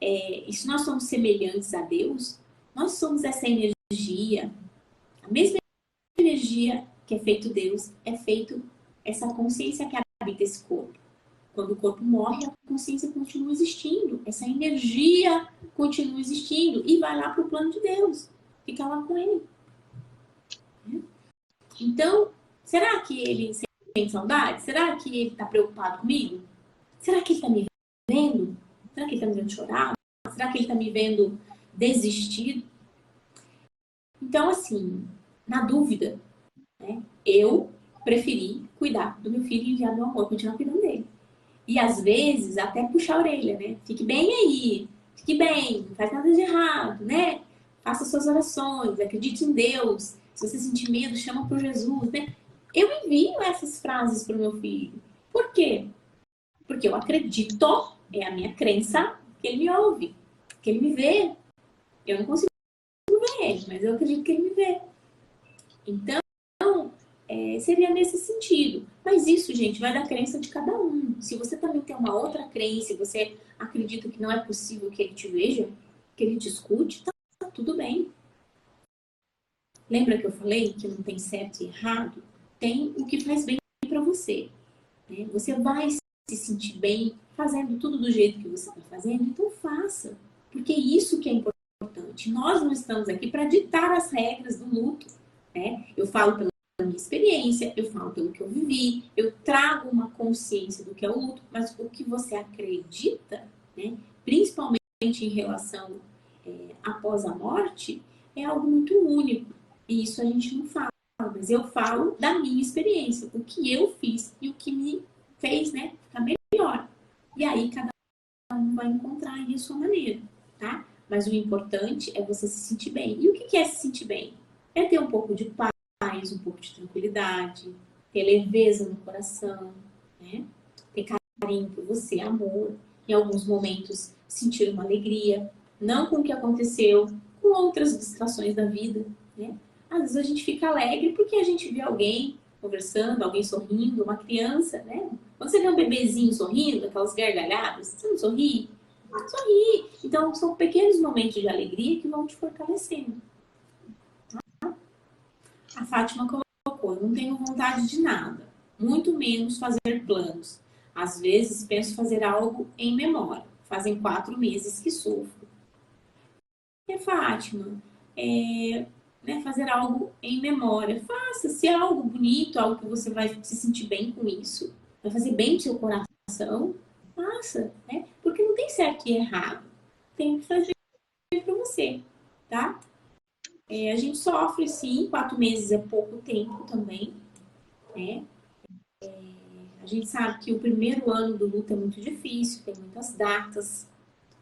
e se nós somos semelhantes a Deus, nós somos essa energia, a mesma energia que é feito Deus, é feito essa consciência que habita esse corpo. Quando o corpo morre, a consciência continua existindo, essa energia continua existindo e vai lá para o plano de Deus, fica lá com ele. Então, será que ele sente saudade? Será que ele está preocupado comigo? Será que ele está me vendo? Será que ele está me vendo chorar? Será que ele está me vendo desistir? Então, assim, na dúvida, né, eu preferi cuidar do meu filho e enviar meu amor, continuar cuidando dele. E às vezes até puxar a orelha, né? Fique bem aí, fique bem, não faz nada de errado, né? Faça suas orações, acredite em Deus. Se você sentir medo, chama por Jesus, né? Eu envio essas frases para o meu filho. Por quê? Porque eu acredito, é a minha crença, que ele me ouve, que ele me vê. Eu não consigo ver ele, mas eu acredito que ele me vê. Então, seria nesse sentido. Mas isso, gente, vai da crença de cada um. Se você também tem uma outra crença, você acredita que não é possível que ele te veja, que ele te escute, tá tudo bem. Lembra que eu falei que não tem certo e errado? Tem o que faz bem para você, né? Você vai se sentir bem fazendo tudo do jeito que você está fazendo, então faça. Porque isso que é importante. Nós não estamos aqui para ditar as regras do luto, né? Eu falo pela minha experiência, eu falo pelo que eu vivi, eu trago uma consciência do que é o luto, mas o que você acredita, né, principalmente em relação após a morte, é algo muito único. E isso a gente não fala, mas eu falo da minha experiência, o que eu fiz e o que me fez, né, ficar melhor. E aí cada um vai encontrar aí a sua maneira, tá? Mas o importante é você se sentir bem. E o que é se sentir bem? É ter um pouco de paz, um pouco de tranquilidade, ter leveza no coração, né? Ter carinho por você, amor. Em alguns momentos, sentir uma alegria, não com o que aconteceu, com outras distrações da vida, né? Às vezes a gente fica alegre porque a gente vê alguém conversando, alguém sorrindo, uma criança, né? Quando você vê um bebezinho sorrindo, aquelas gargalhadas, você não sorri? Sorri. Então, são pequenos momentos de alegria que vão te fortalecendo. A Fátima colocou: eu não tenho vontade de nada, muito menos fazer planos. Às vezes penso fazer algo em memória. Fazem 4 meses que sofro. E a Fátima, né, fazer algo em memória. Faça, se é algo bonito, algo que você vai se sentir bem com isso, vai fazer bem pro seu coração, faça, né? Porque não tem certo e errado. Tem que fazer para você, tá? A gente sofre, sim, 4 meses é pouco tempo também, né? A gente sabe que o primeiro ano do luto é muito difícil, tem muitas datas,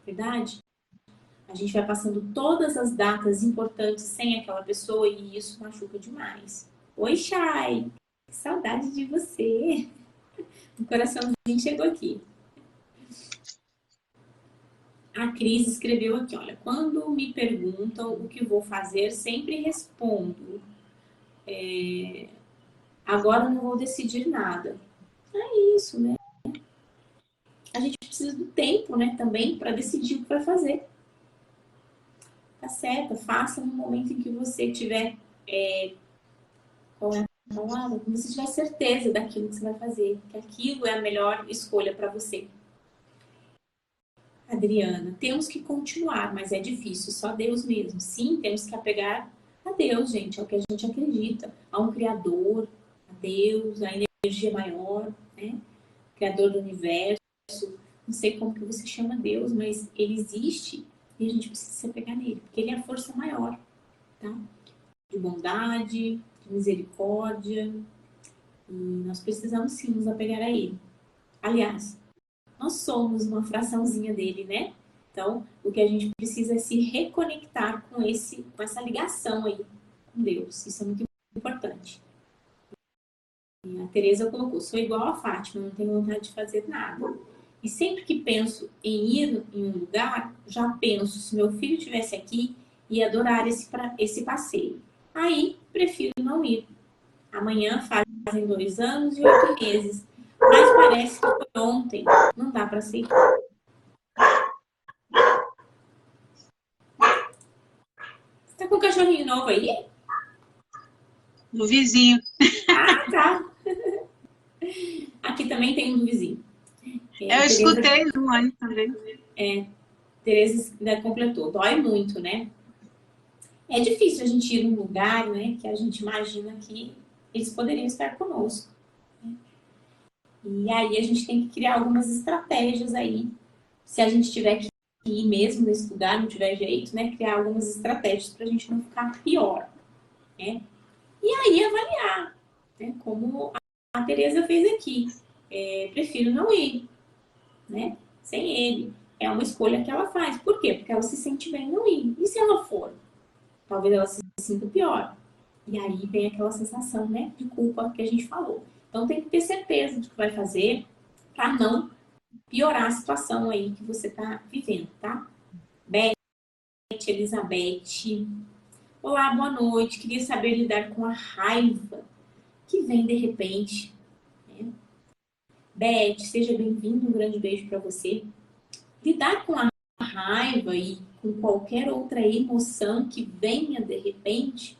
verdade? A gente vai passando todas as datas importantes sem aquela pessoa e isso machuca demais. Oi, Chay! Que saudade de você! O coraçãozinho chegou aqui. A Cris escreveu aqui, olha, quando me perguntam o que vou fazer, sempre respondo. Agora não vou decidir nada. É isso, né? A gente precisa do tempo, né, também, para decidir o que vai fazer. Tá certo? Faça no momento em que você tiver, qual é a palavra? Quando você tiver certeza daquilo que você vai fazer, que aquilo é a melhor escolha para você. Adriana, temos que continuar, mas é difícil, só Deus mesmo. Sim, temos que apegar a Deus, gente, é o que a gente acredita, a um Criador, a Deus, a energia maior, né? Criador do universo. Não sei como que você chama Deus, mas ele existe e a gente precisa se apegar nele, porque ele é a força maior, tá? De bondade, de misericórdia, e nós precisamos sim nos apegar a ele. Aliás, nós somos uma fraçãozinha dele, né? Então, o que a gente precisa é se reconectar com essa ligação aí com Deus. Isso é muito importante. E a Tereza colocou, sou igual a Fátima, não tenho vontade de fazer nada. E sempre que penso em ir em um lugar, já penso, se meu filho estivesse aqui, ia adorar esse passeio. Aí, prefiro não ir. Amanhã fazem 2 anos e 8 meses. Mas parece que foi ontem. Não dá para aceitar. Você tá com um cachorrinho novo aí? Do vizinho. Ah, tá. Aqui também tem um do vizinho. Eu escutei um aí também. Tereza ainda completou. Dói muito, né? É difícil a gente ir num lugar, né, que a gente imagina que eles poderiam estar conosco. Né? E aí a gente tem que criar algumas estratégias aí. Se a gente tiver que ir mesmo nesse lugar, não tiver jeito, né, criar algumas estratégias para a gente não ficar pior. Né? E aí avaliar, né, como a Tereza fez aqui. Prefiro não ir, né, sem ele. É uma escolha que ela faz. Por quê? Porque ela se sente bem não ir. E se ela for? Talvez ela se sinta pior. E aí vem aquela sensação, né, de culpa que a gente falou. Então tem que ter certeza do que vai fazer para não piorar a situação aí que você está vivendo, tá? Beth, Elizabeth. Olá, boa noite. Queria saber lidar com a raiva que vem de repente. Né? Beth, seja bem-vindo. Um grande beijo para você. Lidar com a raiva e com qualquer outra emoção que venha de repente,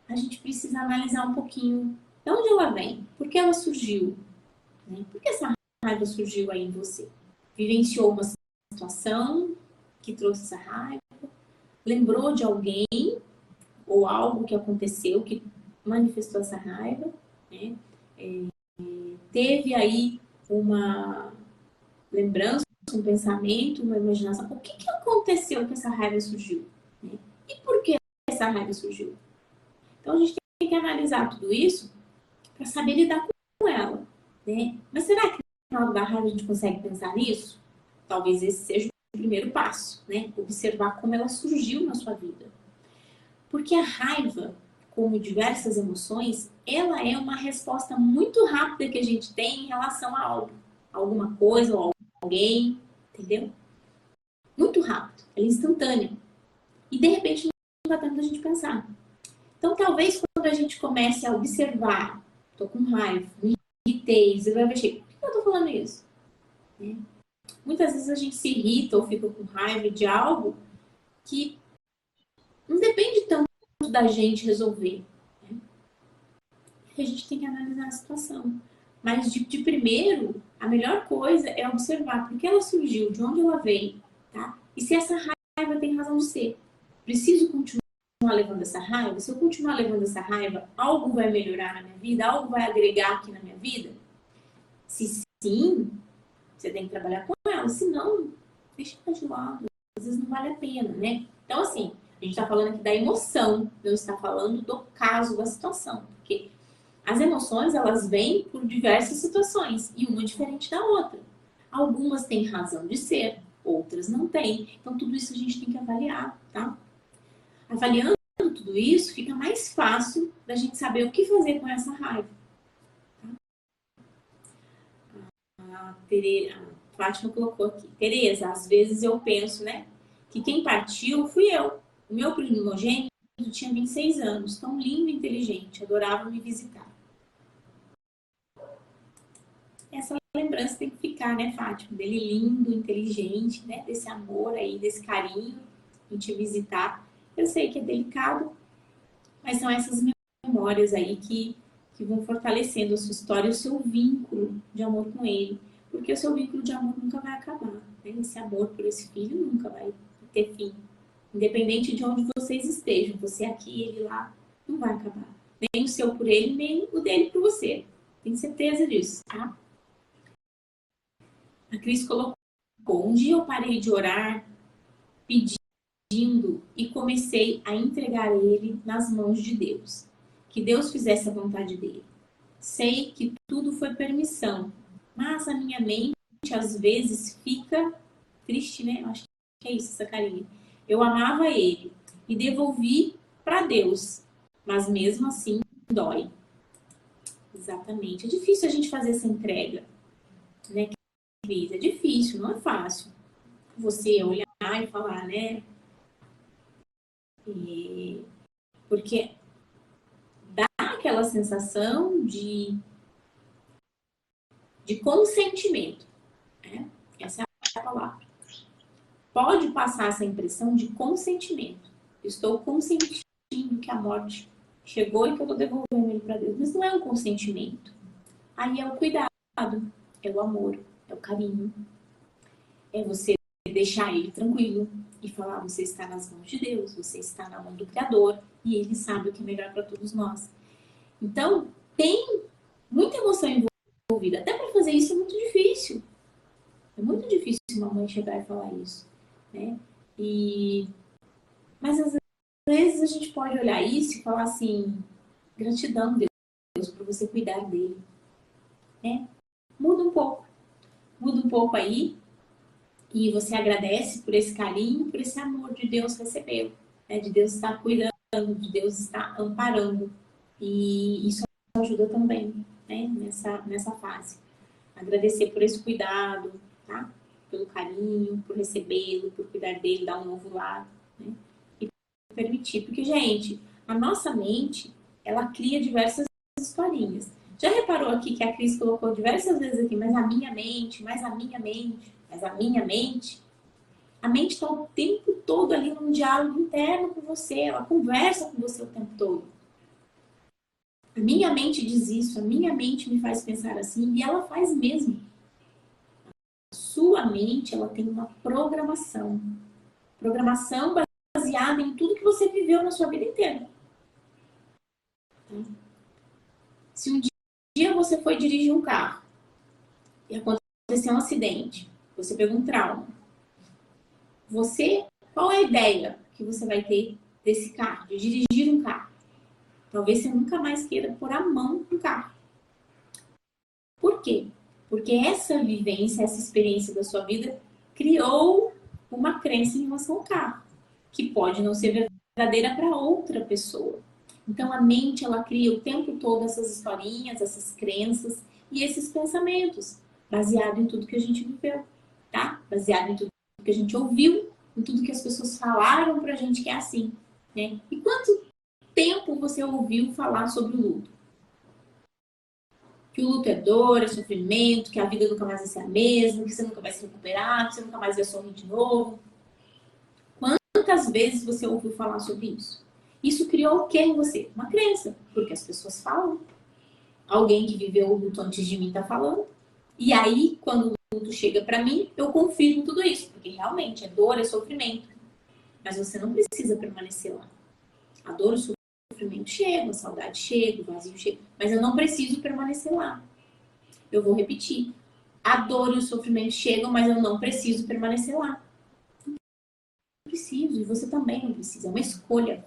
a gente precisa analisar um pouquinho de onde ela vem, por que ela surgiu, né? Por que essa raiva surgiu aí em você? Vivenciou uma situação que trouxe essa raiva? Lembrou de alguém ou algo que aconteceu que manifestou essa raiva? Né? Teve aí uma lembrança, um pensamento, uma imaginação? O que aconteceu que essa raiva surgiu? Né? E por que essa raiva surgiu? Então a gente tem que analisar tudo isso para saber lidar com ela. Né? Mas será que na hora da raiva a gente consegue pensar nisso? Talvez esse seja o primeiro passo, né? Observar como ela surgiu na sua vida. Porque a raiva, como diversas emoções, ela é uma resposta muito rápida que a gente tem em relação a algo, alguma coisa ou alguém, entendeu? Muito rápido, ela é instantânea. E de repente não dá tempo da gente pensar. Então talvez quando a gente comece a observar, tô com raiva, me irritei, você vai ver, por que eu tô falando isso? Né? Muitas vezes a gente se irrita ou fica com raiva de algo que não depende tanto da gente resolver. Né? A gente tem que analisar a situação. Mas de primeiro, a melhor coisa é observar por que ela surgiu, de onde ela veio, tá? E se essa raiva tem razão de ser. Preciso continuar levando essa raiva? Se eu continuar levando essa raiva, algo vai melhorar na minha vida? Algo vai agregar aqui na minha vida? Se sim, você tem que trabalhar com ela. Se não, deixa ela de lado. Às vezes não vale a pena, né? Então, assim, a gente está falando aqui da emoção, não está falando do caso, da situação. Porque as emoções, elas vêm por diversas situações, e uma diferente da outra. Algumas têm razão de ser, outras não têm. Então, tudo isso a gente tem que avaliar, tá? Avaliando tudo isso, fica mais fácil da gente saber o que fazer com essa raiva. Tá? A Fátima colocou aqui. Tereza, às vezes eu penso, né, que quem partiu fui eu. O meu primogênito tinha 26 anos, tão lindo e inteligente, adorava me visitar. Essa lembrança tem que ficar, né, Fátima? Dele lindo, inteligente, né? Desse amor aí, desse carinho em te visitar. Eu sei que é delicado, mas são essas memórias aí que vão fortalecendo a sua história e o seu vínculo de amor com ele. Porque o seu vínculo de amor nunca vai acabar. Né? Esse amor por esse filho nunca vai ter fim. Independente de onde vocês estejam, você aqui, ele lá, não vai acabar. Nem o seu por ele, nem o dele por você. Tenho certeza disso, tá? A Cris colocou, um dia eu parei de orar, pedindo e comecei a entregar ele nas mãos de Deus. Que Deus fizesse a vontade dele. Sei que tudo foi permissão, mas a minha mente às vezes fica triste, né? Eu acho é isso, essa carinha. Eu amava ele e devolvi para Deus, mas mesmo assim dói. Exatamente. É difícil a gente fazer essa entrega, né, Cris? É difícil, não é fácil. Você olhar e falar, né? Porque dá aquela sensação de consentimento, né? Essa é a palavra. Pode passar essa impressão de consentimento. Estou consentindo que a morte chegou e que eu estou devolvendo ele para Deus. Mas não é um consentimento. Aí é o cuidado, é o amor, é o carinho. É você deixar ele tranquilo e falar, você está nas mãos de Deus, você está na mão do Criador e ele sabe o que é melhor para todos nós. Então, tem muita emoção envolvida. Até para fazer isso é muito difícil. É muito difícil uma mãe chegar e falar isso, né? Mas às vezes a gente pode olhar isso e falar assim, gratidão, Deus, por você cuidar dele, né? Muda um pouco aí e você agradece por esse carinho, por esse amor de Deus recebeu, né? De Deus estar cuidando, de Deus estar amparando. E isso ajuda também, né? Nessa fase. Agradecer por esse cuidado, tá? Pelo carinho, por recebê-lo, por cuidar dele, dar um novo lar, né? E permitir. Porque, gente, a nossa mente, ela cria diversas historinhas. Já reparou aqui que a Cris colocou diversas vezes aqui, mas a minha mente, mas a minha mente, mas a minha mente. A mente está o tempo todo ali num diálogo interno com você, ela conversa com você o tempo todo. A minha mente diz isso, a minha mente me faz pensar assim, e ela faz mesmo. Sua mente, ela tem uma programação. Programação baseada em tudo que você viveu na sua vida inteira. Se um dia você foi dirigir um carro e aconteceu um acidente, você pegou um trauma, qual é a ideia que você vai ter desse carro, de dirigir um carro? Talvez você nunca mais queira pôr a mão no carro. Por quê? Porque essa vivência, essa experiência da sua vida criou uma crença em relação ao carro, que pode não ser verdadeira para outra pessoa. Então a mente, ela cria o tempo todo essas historinhas, essas crenças e esses pensamentos, baseado em tudo que a gente viveu, tá? Baseado em tudo que a gente ouviu, em tudo que as pessoas falaram pra gente que é assim, né? E quanto tempo você ouviu falar sobre o luto? Que o luto é dor, é sofrimento, que a vida nunca mais vai ser a mesma, que você nunca vai se recuperar, que você nunca mais vai sorrir de novo. Quantas vezes você ouviu falar sobre isso? Isso criou o que em você? Uma crença, porque as pessoas falam. Alguém que viveu o luto antes de mim está falando. E aí, quando o luto chega para mim, eu confirmo tudo isso, porque realmente é dor, é sofrimento. Mas você não precisa permanecer lá. A dor, o sofrimento chega, a saudade chega, o vazio chega, mas eu não preciso permanecer lá. Eu vou repetir. A dor e o sofrimento chegam, mas eu não preciso permanecer lá. Não preciso, e você também não precisa. É uma escolha,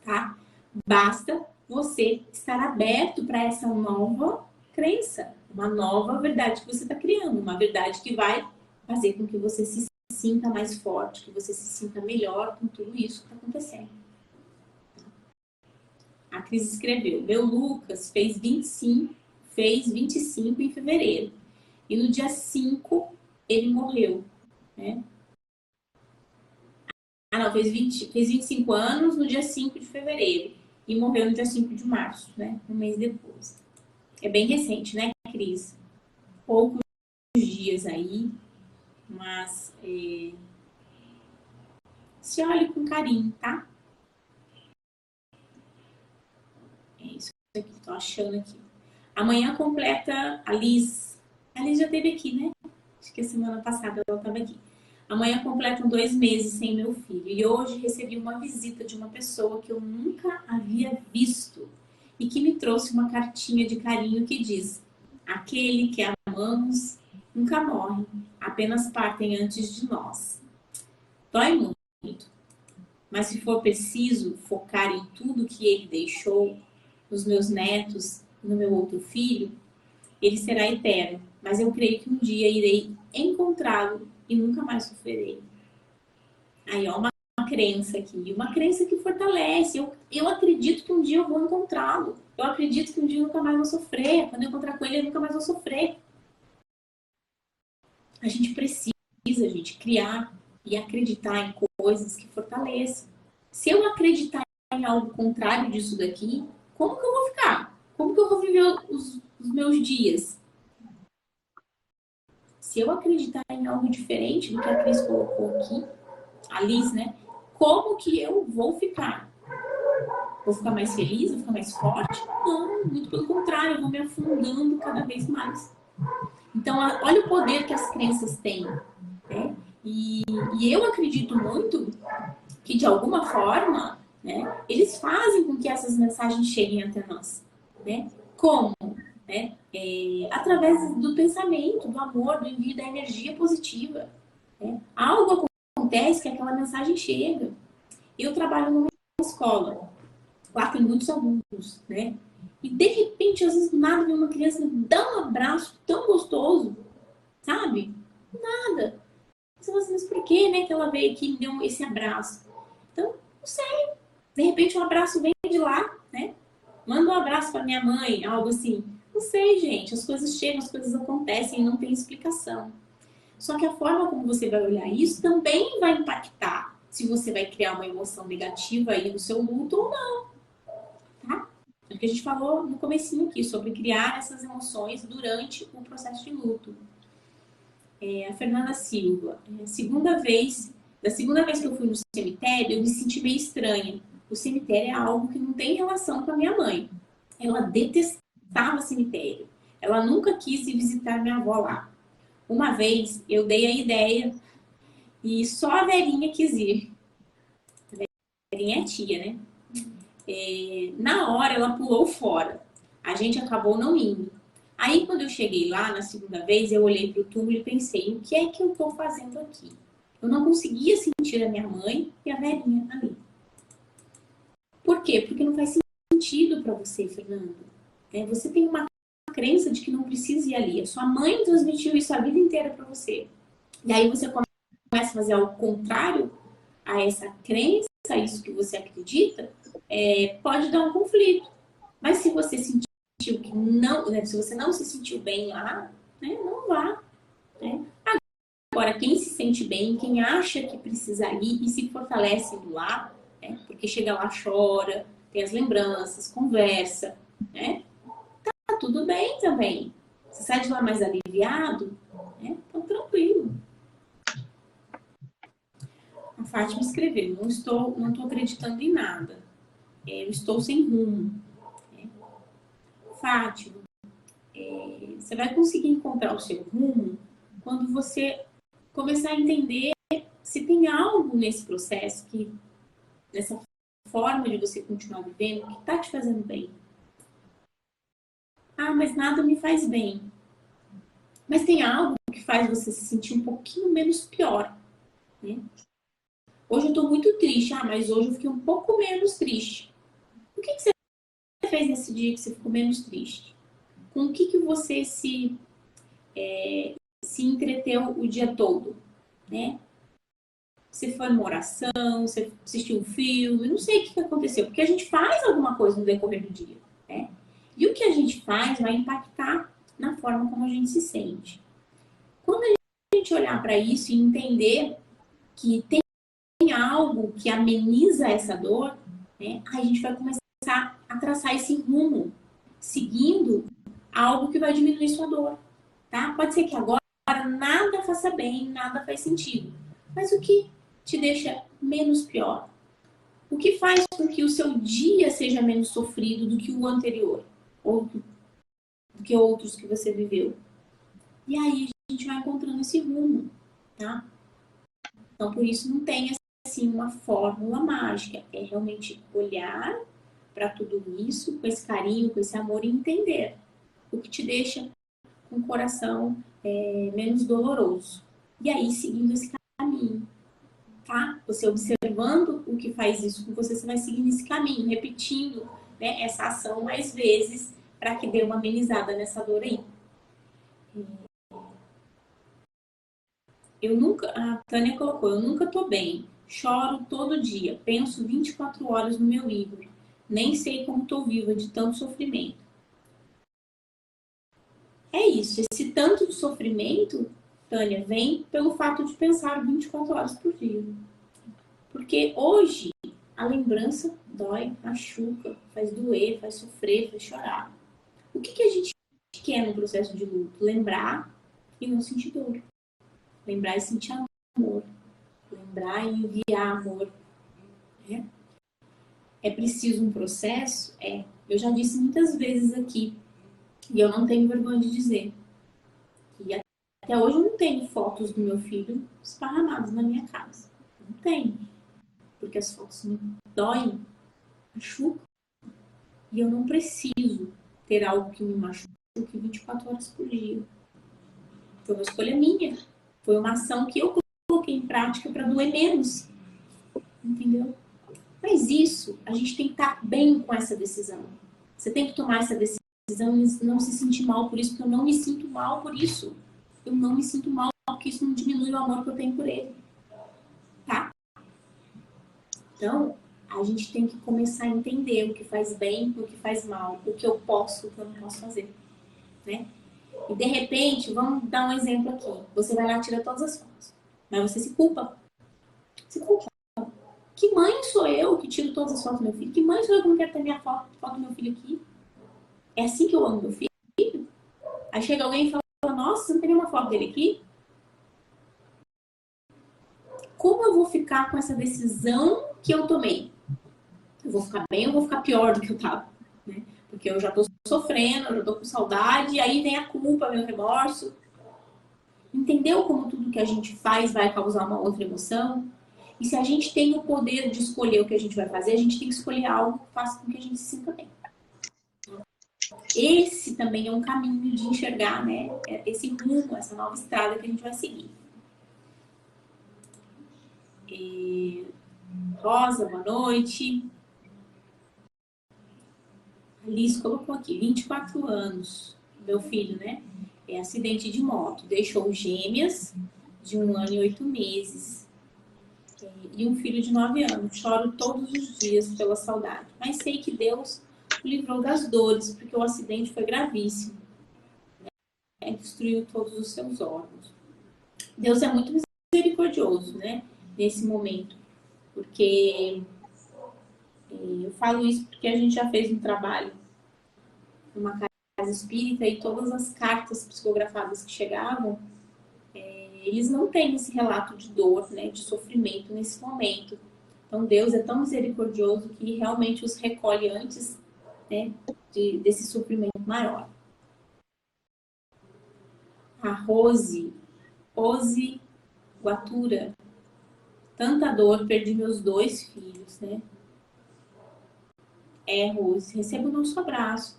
tá? Basta você estar aberto para essa nova crença, uma nova verdade que você está criando, uma verdade que vai fazer com que você se sinta mais forte, que você se sinta melhor com tudo isso que está acontecendo. A Cris escreveu, meu Lucas fez 25 em fevereiro. E no dia 5 ele morreu, né? Não, fez 25 anos no dia 5 de fevereiro. E morreu no dia 5 de março, né? Um mês depois. É bem recente, né, Cris? Poucos dias aí, mas se olhe com carinho, tá? É isso aqui que eu tô achando aqui. Amanhã completa a Liz. A Liz já esteve aqui, né? Acho que a semana passada ela estava aqui. Amanhã completam 2 meses sem meu filho. E hoje recebi uma visita de uma pessoa que eu nunca havia visto. E que me trouxe uma cartinha de carinho que diz: aquele que amamos nunca morre, apenas partem antes de nós. Dói muito. Mas se for preciso focar em tudo que ele deixou, nos meus netos e no meu outro filho, ele será eterno. Mas eu creio que um dia irei encontrá-lo e nunca mais sofrerei. Aí, ó, uma crença aqui, uma crença que fortalece. Eu acredito que um dia eu vou encontrá-lo. Eu acredito que um dia eu nunca mais vou sofrer. Quando eu encontrar com ele, eu nunca mais vou sofrer. A gente precisa, gente, criar e acreditar em coisas que fortaleçam. Se eu acreditar em algo contrário disso daqui, como que eu vou ficar? Como que eu vou viver os meus dias? Se eu acreditar em algo diferente do que a Cris colocou aqui, a Liz, né? Como que eu vou ficar? Vou ficar mais feliz? Vou ficar mais forte? Não, muito pelo contrário, eu vou me afundando cada vez mais. Então, olha o poder que as crenças têm. Né? E eu acredito muito que, de alguma forma, né, eles fazem com que essas mensagens cheguem até nós. Né? Como? Né? Através do pensamento, do amor, do envio da energia positiva. Né? Algo acontece que aquela mensagem chega. Eu trabalho numa escola, lá tem muitos alunos, né? E de repente, às vezes, nada, vem uma criança dá um abraço tão gostoso, sabe? Nada. Você fala assim, mas por que, né, que ela veio aqui e me deu esse abraço? Então, não sei. De repente, um abraço vem de lá, né? Manda um abraço para minha mãe, algo assim. Não sei, gente. As coisas chegam, as coisas acontecem e não tem explicação. Só que a forma como você vai olhar isso também vai impactar se você vai criar uma emoção negativa aí no seu luto ou não, tá? É o que a gente falou no comecinho aqui, sobre criar essas emoções durante o processo de luto. A Fernanda Silva, da segunda vez que eu fui no cemitério, eu me senti meio estranha. O cemitério é algo que não tem relação com a minha mãe. Ela detestava cemitério. Ela nunca quis ir visitar minha avó lá. Uma vez eu dei a ideia e só a velhinha quis ir. A velhinha é tia, né? Na hora ela pulou fora. A gente acabou não indo. Aí quando eu cheguei lá na segunda vez, eu olhei para o túmulo e pensei, o que é que eu estou fazendo aqui? Eu não conseguia sentir a minha mãe e a velhinha ali. Por quê? Porque não faz sentido para você, Fernando. Você tem uma crença de que não precisa ir ali. A sua mãe transmitiu isso a vida inteira para você. E aí você começa a fazer algo contrário a essa crença, a isso que você acredita, pode dar um conflito. Mas se você sentiu que não, né, se você não se sentiu bem lá, né, não vá. Né? Agora, quem se sente bem, quem acha que precisa ir e se fortalece indo lá, né, porque chega lá, chora, tem as lembranças, conversa, né, tá tudo bem também. Você sai de lá mais aliviado, né, então tranquilo. A Fátima escreveu, não estou acreditando em nada. Eu estou sem rumo. Fátima, você vai conseguir encontrar o seu rumo quando você começar a entender se tem algo nesse processo, nessa forma de você continuar vivendo, que está te fazendo bem. Ah, mas nada me faz bem. Mas tem algo que faz você se sentir um pouquinho menos pior. Né? Hoje eu estou muito triste. Ah, mas hoje eu fiquei um pouco menos triste. O que você fez nesse dia que você ficou menos triste? Com o que você se entreteu o dia todo? Né? Você foi numa oração, você assistiu um filme, não sei o que aconteceu, porque a gente faz alguma coisa no decorrer do dia, né? E o que a gente faz vai impactar na forma como a gente se sente. Quando a gente olhar para isso e entender que tem algo que ameniza essa dor, né, a gente vai começar a traçar esse rumo, seguindo algo que vai diminuir sua dor, tá? Pode ser que agora nada faça bem, nada faz sentido, mas o que te deixa menos pior? O que faz com que o seu dia seja menos sofrido do que o anterior? Ou do que outros que você viveu? E aí a gente vai encontrando esse rumo, tá? Então, por isso não tem, assim, uma fórmula mágica. É realmente olhar para tudo isso com esse carinho, com esse amor e entender o que te deixa com o coração menos doloroso. E aí, seguindo esse caminho. Tá? Você observando o que faz isso com você, você vai seguindo esse caminho, repetindo, né, essa ação mais vezes para que dê uma amenizada nessa dor aí. A Tânia colocou, eu nunca tô bem. Choro todo dia, penso 24 horas no meu Igor. Nem sei como estou viva de tanto sofrimento. É isso, esse tanto de sofrimento, Tânia, vem pelo fato de pensar 24 horas por dia. Porque hoje a lembrança dói, machuca, faz doer, faz sofrer, faz chorar. O que a gente quer no processo de luto? Lembrar e não sentir dor. Lembrar e sentir amor. Lembrar e enviar amor. Né? É preciso um processo? É. Eu já disse muitas vezes aqui, e eu não tenho vergonha de dizer, que até hoje eu não tenho fotos do meu filho esparramadas na minha casa. Não tenho. Porque as fotos me doem, machucam. E eu não preciso ter algo que me machuque 24 horas por dia. Foi uma escolha minha. Foi uma ação que eu coloquei em prática para doer menos. Entendeu? Mas isso, a gente tem que estar bem com essa decisão. Você tem que tomar essa decisão e não se sentir mal por isso, porque eu não me sinto mal por isso. Eu não me sinto mal porque isso não diminui o amor que eu tenho por ele. Tá? Então, a gente tem que começar a entender o que faz bem, o que faz mal, o que eu posso, o que eu não posso fazer. Né? E de repente, vamos dar um exemplo aqui. Você vai lá e tira todas as fotos. Mas você se culpa. Se culpa. Que mãe sou eu que tiro todas as fotos do meu filho? Que mãe sou eu que não quero ter minha foto do meu filho aqui? É assim que eu amo meu filho? Aí chega alguém e fala, nossa, você não tem nenhuma foto dele aqui? Como eu vou ficar com essa decisão que eu tomei? Eu vou ficar bem ou vou ficar pior do que eu tava? Né? Porque eu já tô sofrendo, eu já tô com saudade, e aí vem a culpa, vem o remorso. Entendeu como tudo que a gente faz vai causar uma outra emoção? E se a gente tem o poder de escolher o que a gente vai fazer, a gente tem que escolher algo que faça com que a gente se sinta bem. Esse também é um caminho de enxergar, né? Esse rumo, essa nova estrada que a gente vai seguir. Rosa, boa noite. Alice colocou aqui, 24 anos, meu filho, né? É acidente de moto. Deixou gêmeas de 1 ano e 8 meses. E um filho de 9 anos. Choro todos os dias pela saudade. Mas sei que Deus o livrou das dores, porque o acidente foi gravíssimo. Né? Destruiu todos os seus órgãos. Deus é muito misericordioso, né? Nesse momento. Porque eu falo isso porque a gente já fez um trabalho numa casa espírita e todas as cartas psicografadas que chegavam, eles não têm esse relato de dor, né, de sofrimento nesse momento. Então Deus é tão misericordioso que realmente os recolhe antes, né, desse sofrimento maior. A Rose Guatura, tanta dor, perdi meus 2 filhos, né? Rose, receba o nosso abraço,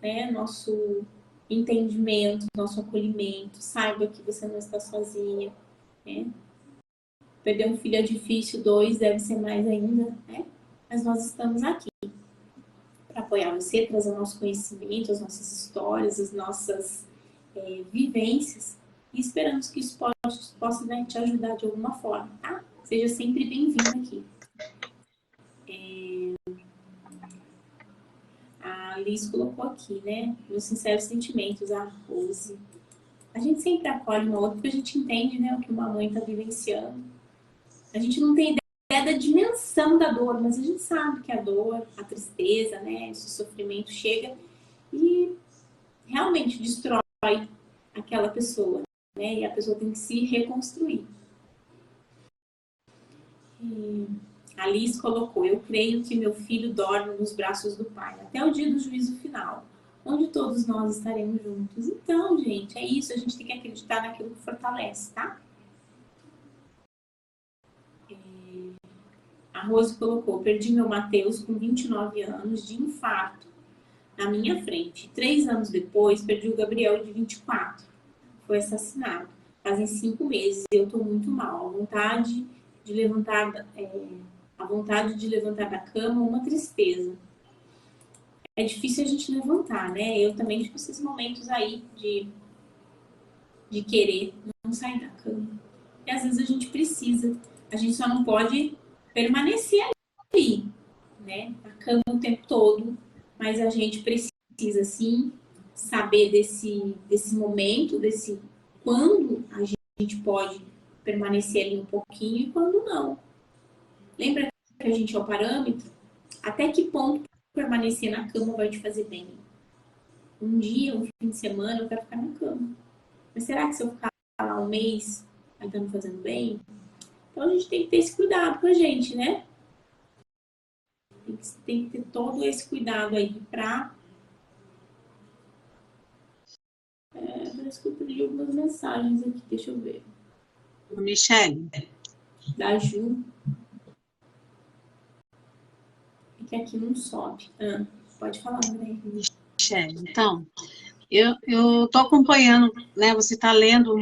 né? Nosso entendimento, nosso acolhimento, saiba que você não está sozinha, né? Perder um filho é difícil, 2 deve ser mais ainda, né? Mas nós estamos aqui para apoiar você, trazer o nosso conhecimento, as nossas histórias, as nossas vivências, e esperamos que isso possa, né, te ajudar de alguma forma, tá? Seja sempre bem-vindo aqui. A Liz colocou aqui, né? Meus sinceros sentimentos, a Rose. A gente sempre acolhe uma outra porque a gente entende, né, o que uma mãe está vivenciando. A gente não tem ideia da dimensão da dor, mas a gente sabe que a dor, a tristeza, né, esse sofrimento chega e realmente destrói aquela pessoa, né? E a pessoa tem que se reconstruir. E a Liz colocou, eu creio que meu filho dorme nos braços do Pai, até o dia do juízo final, onde todos nós estaremos juntos. Então, gente, é isso, a gente tem que acreditar naquilo que fortalece, tá? A Rose colocou, perdi meu Mateus com 29 anos de infarto na minha frente. 3 anos depois, perdi o Gabriel de 24. Foi assassinado. Fazem 5 meses e eu tô muito mal. A vontade de levantar da cama, uma tristeza. É difícil a gente levantar, né? Eu também tive esses momentos aí de querer não sair da cama. E às vezes a gente precisa A gente só não pode permanecer ali, né? A cama o tempo todo, mas a gente precisa, sim, saber desse momento, desse quando a gente pode permanecer ali um pouquinho e quando não. Lembra que a gente é o parâmetro? Até que ponto permanecer na cama vai te fazer bem? Um dia, um fim de semana, eu quero ficar na cama. Mas será que se eu ficar lá um mês, vai estar me fazendo bem? Então a gente tem que ter esse cuidado com a gente, né? Tem que ter todo esse cuidado aí pra. Parece que eu perdi algumas mensagens aqui, deixa eu ver. Michele. Da Ju. É que aqui não sobe. Pode falar, André. Michele, então, eu estou acompanhando, né? Você está lendo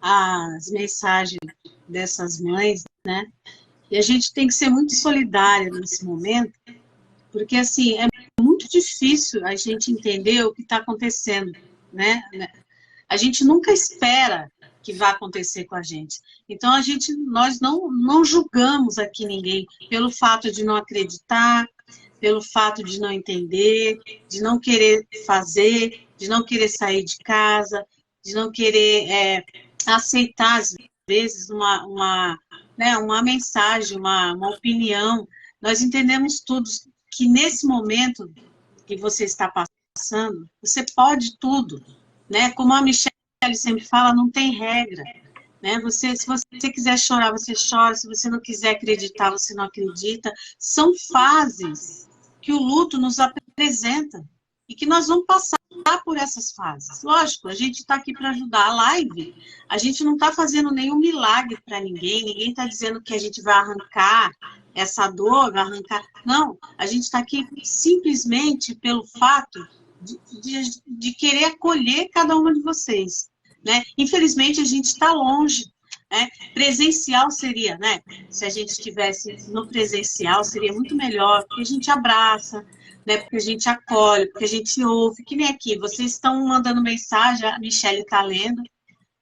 as mensagens dessas mães, né? E a gente tem que ser muito solidária nesse momento, porque, assim, é muito difícil a gente entender o que está acontecendo, né? A gente nunca espera que vá acontecer com a gente. Então, nós não julgamos aqui ninguém pelo fato de não acreditar, pelo fato de não entender, de não querer fazer, de não querer sair de casa, de não querer aceitar, às vezes, uma mensagem, uma opinião. Nós entendemos tudo, que nesse momento que você está passando, você pode tudo, né? Como a Michelle sempre fala, não tem regra, né? Se você quiser chorar, você chora. Se você não quiser acreditar, você não acredita. São fases que o luto nos apresenta e que nós vamos passar por essas fases. Lógico, a gente está aqui para ajudar. A live, a gente não está fazendo nenhum milagre para ninguém. Ninguém está dizendo que a gente vai arrancar essa dor, vai arrancar. Não, a gente está aqui simplesmente pelo fato de querer acolher cada uma de vocês, né? Infelizmente, a gente está longe, né? Presencial seria, né? Se a gente estivesse no presencial, seria muito melhor, porque a gente abraça, né? Porque a gente acolhe, porque a gente ouve, que nem aqui, vocês estão mandando mensagem, a Michelle está lendo,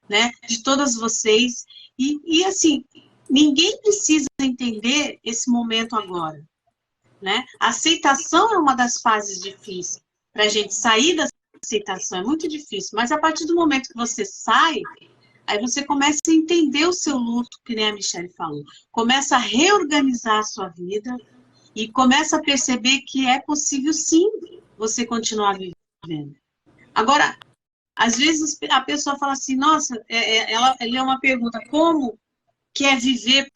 né? De todas vocês, e assim, ninguém precisa entender esse momento agora, né? A aceitação é uma das fases difíceis, para a gente sair da aceitação é muito difícil, mas a partir do momento que você sai, aí você começa a entender o seu luto, que nem a Michelle falou, começa a reorganizar a sua vida e começa a perceber que é possível sim você continuar vivendo. Agora, às vezes a pessoa fala assim, nossa, ela é uma pergunta, como que é viver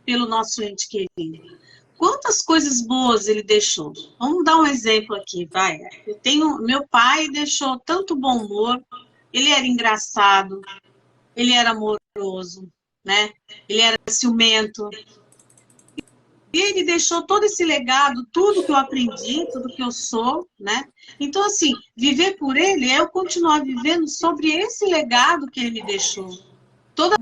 pelo nosso ente querido? Quantas coisas boas ele deixou? Vamos dar um exemplo aqui, vai. Meu pai deixou tanto bom humor, ele era engraçado, ele era amoroso, né? Ele era ciumento. E ele deixou todo esse legado, tudo que eu aprendi, tudo que eu sou, né? Então, assim, viver por ele é eu continuar vivendo sobre esse legado que ele me deixou. Toda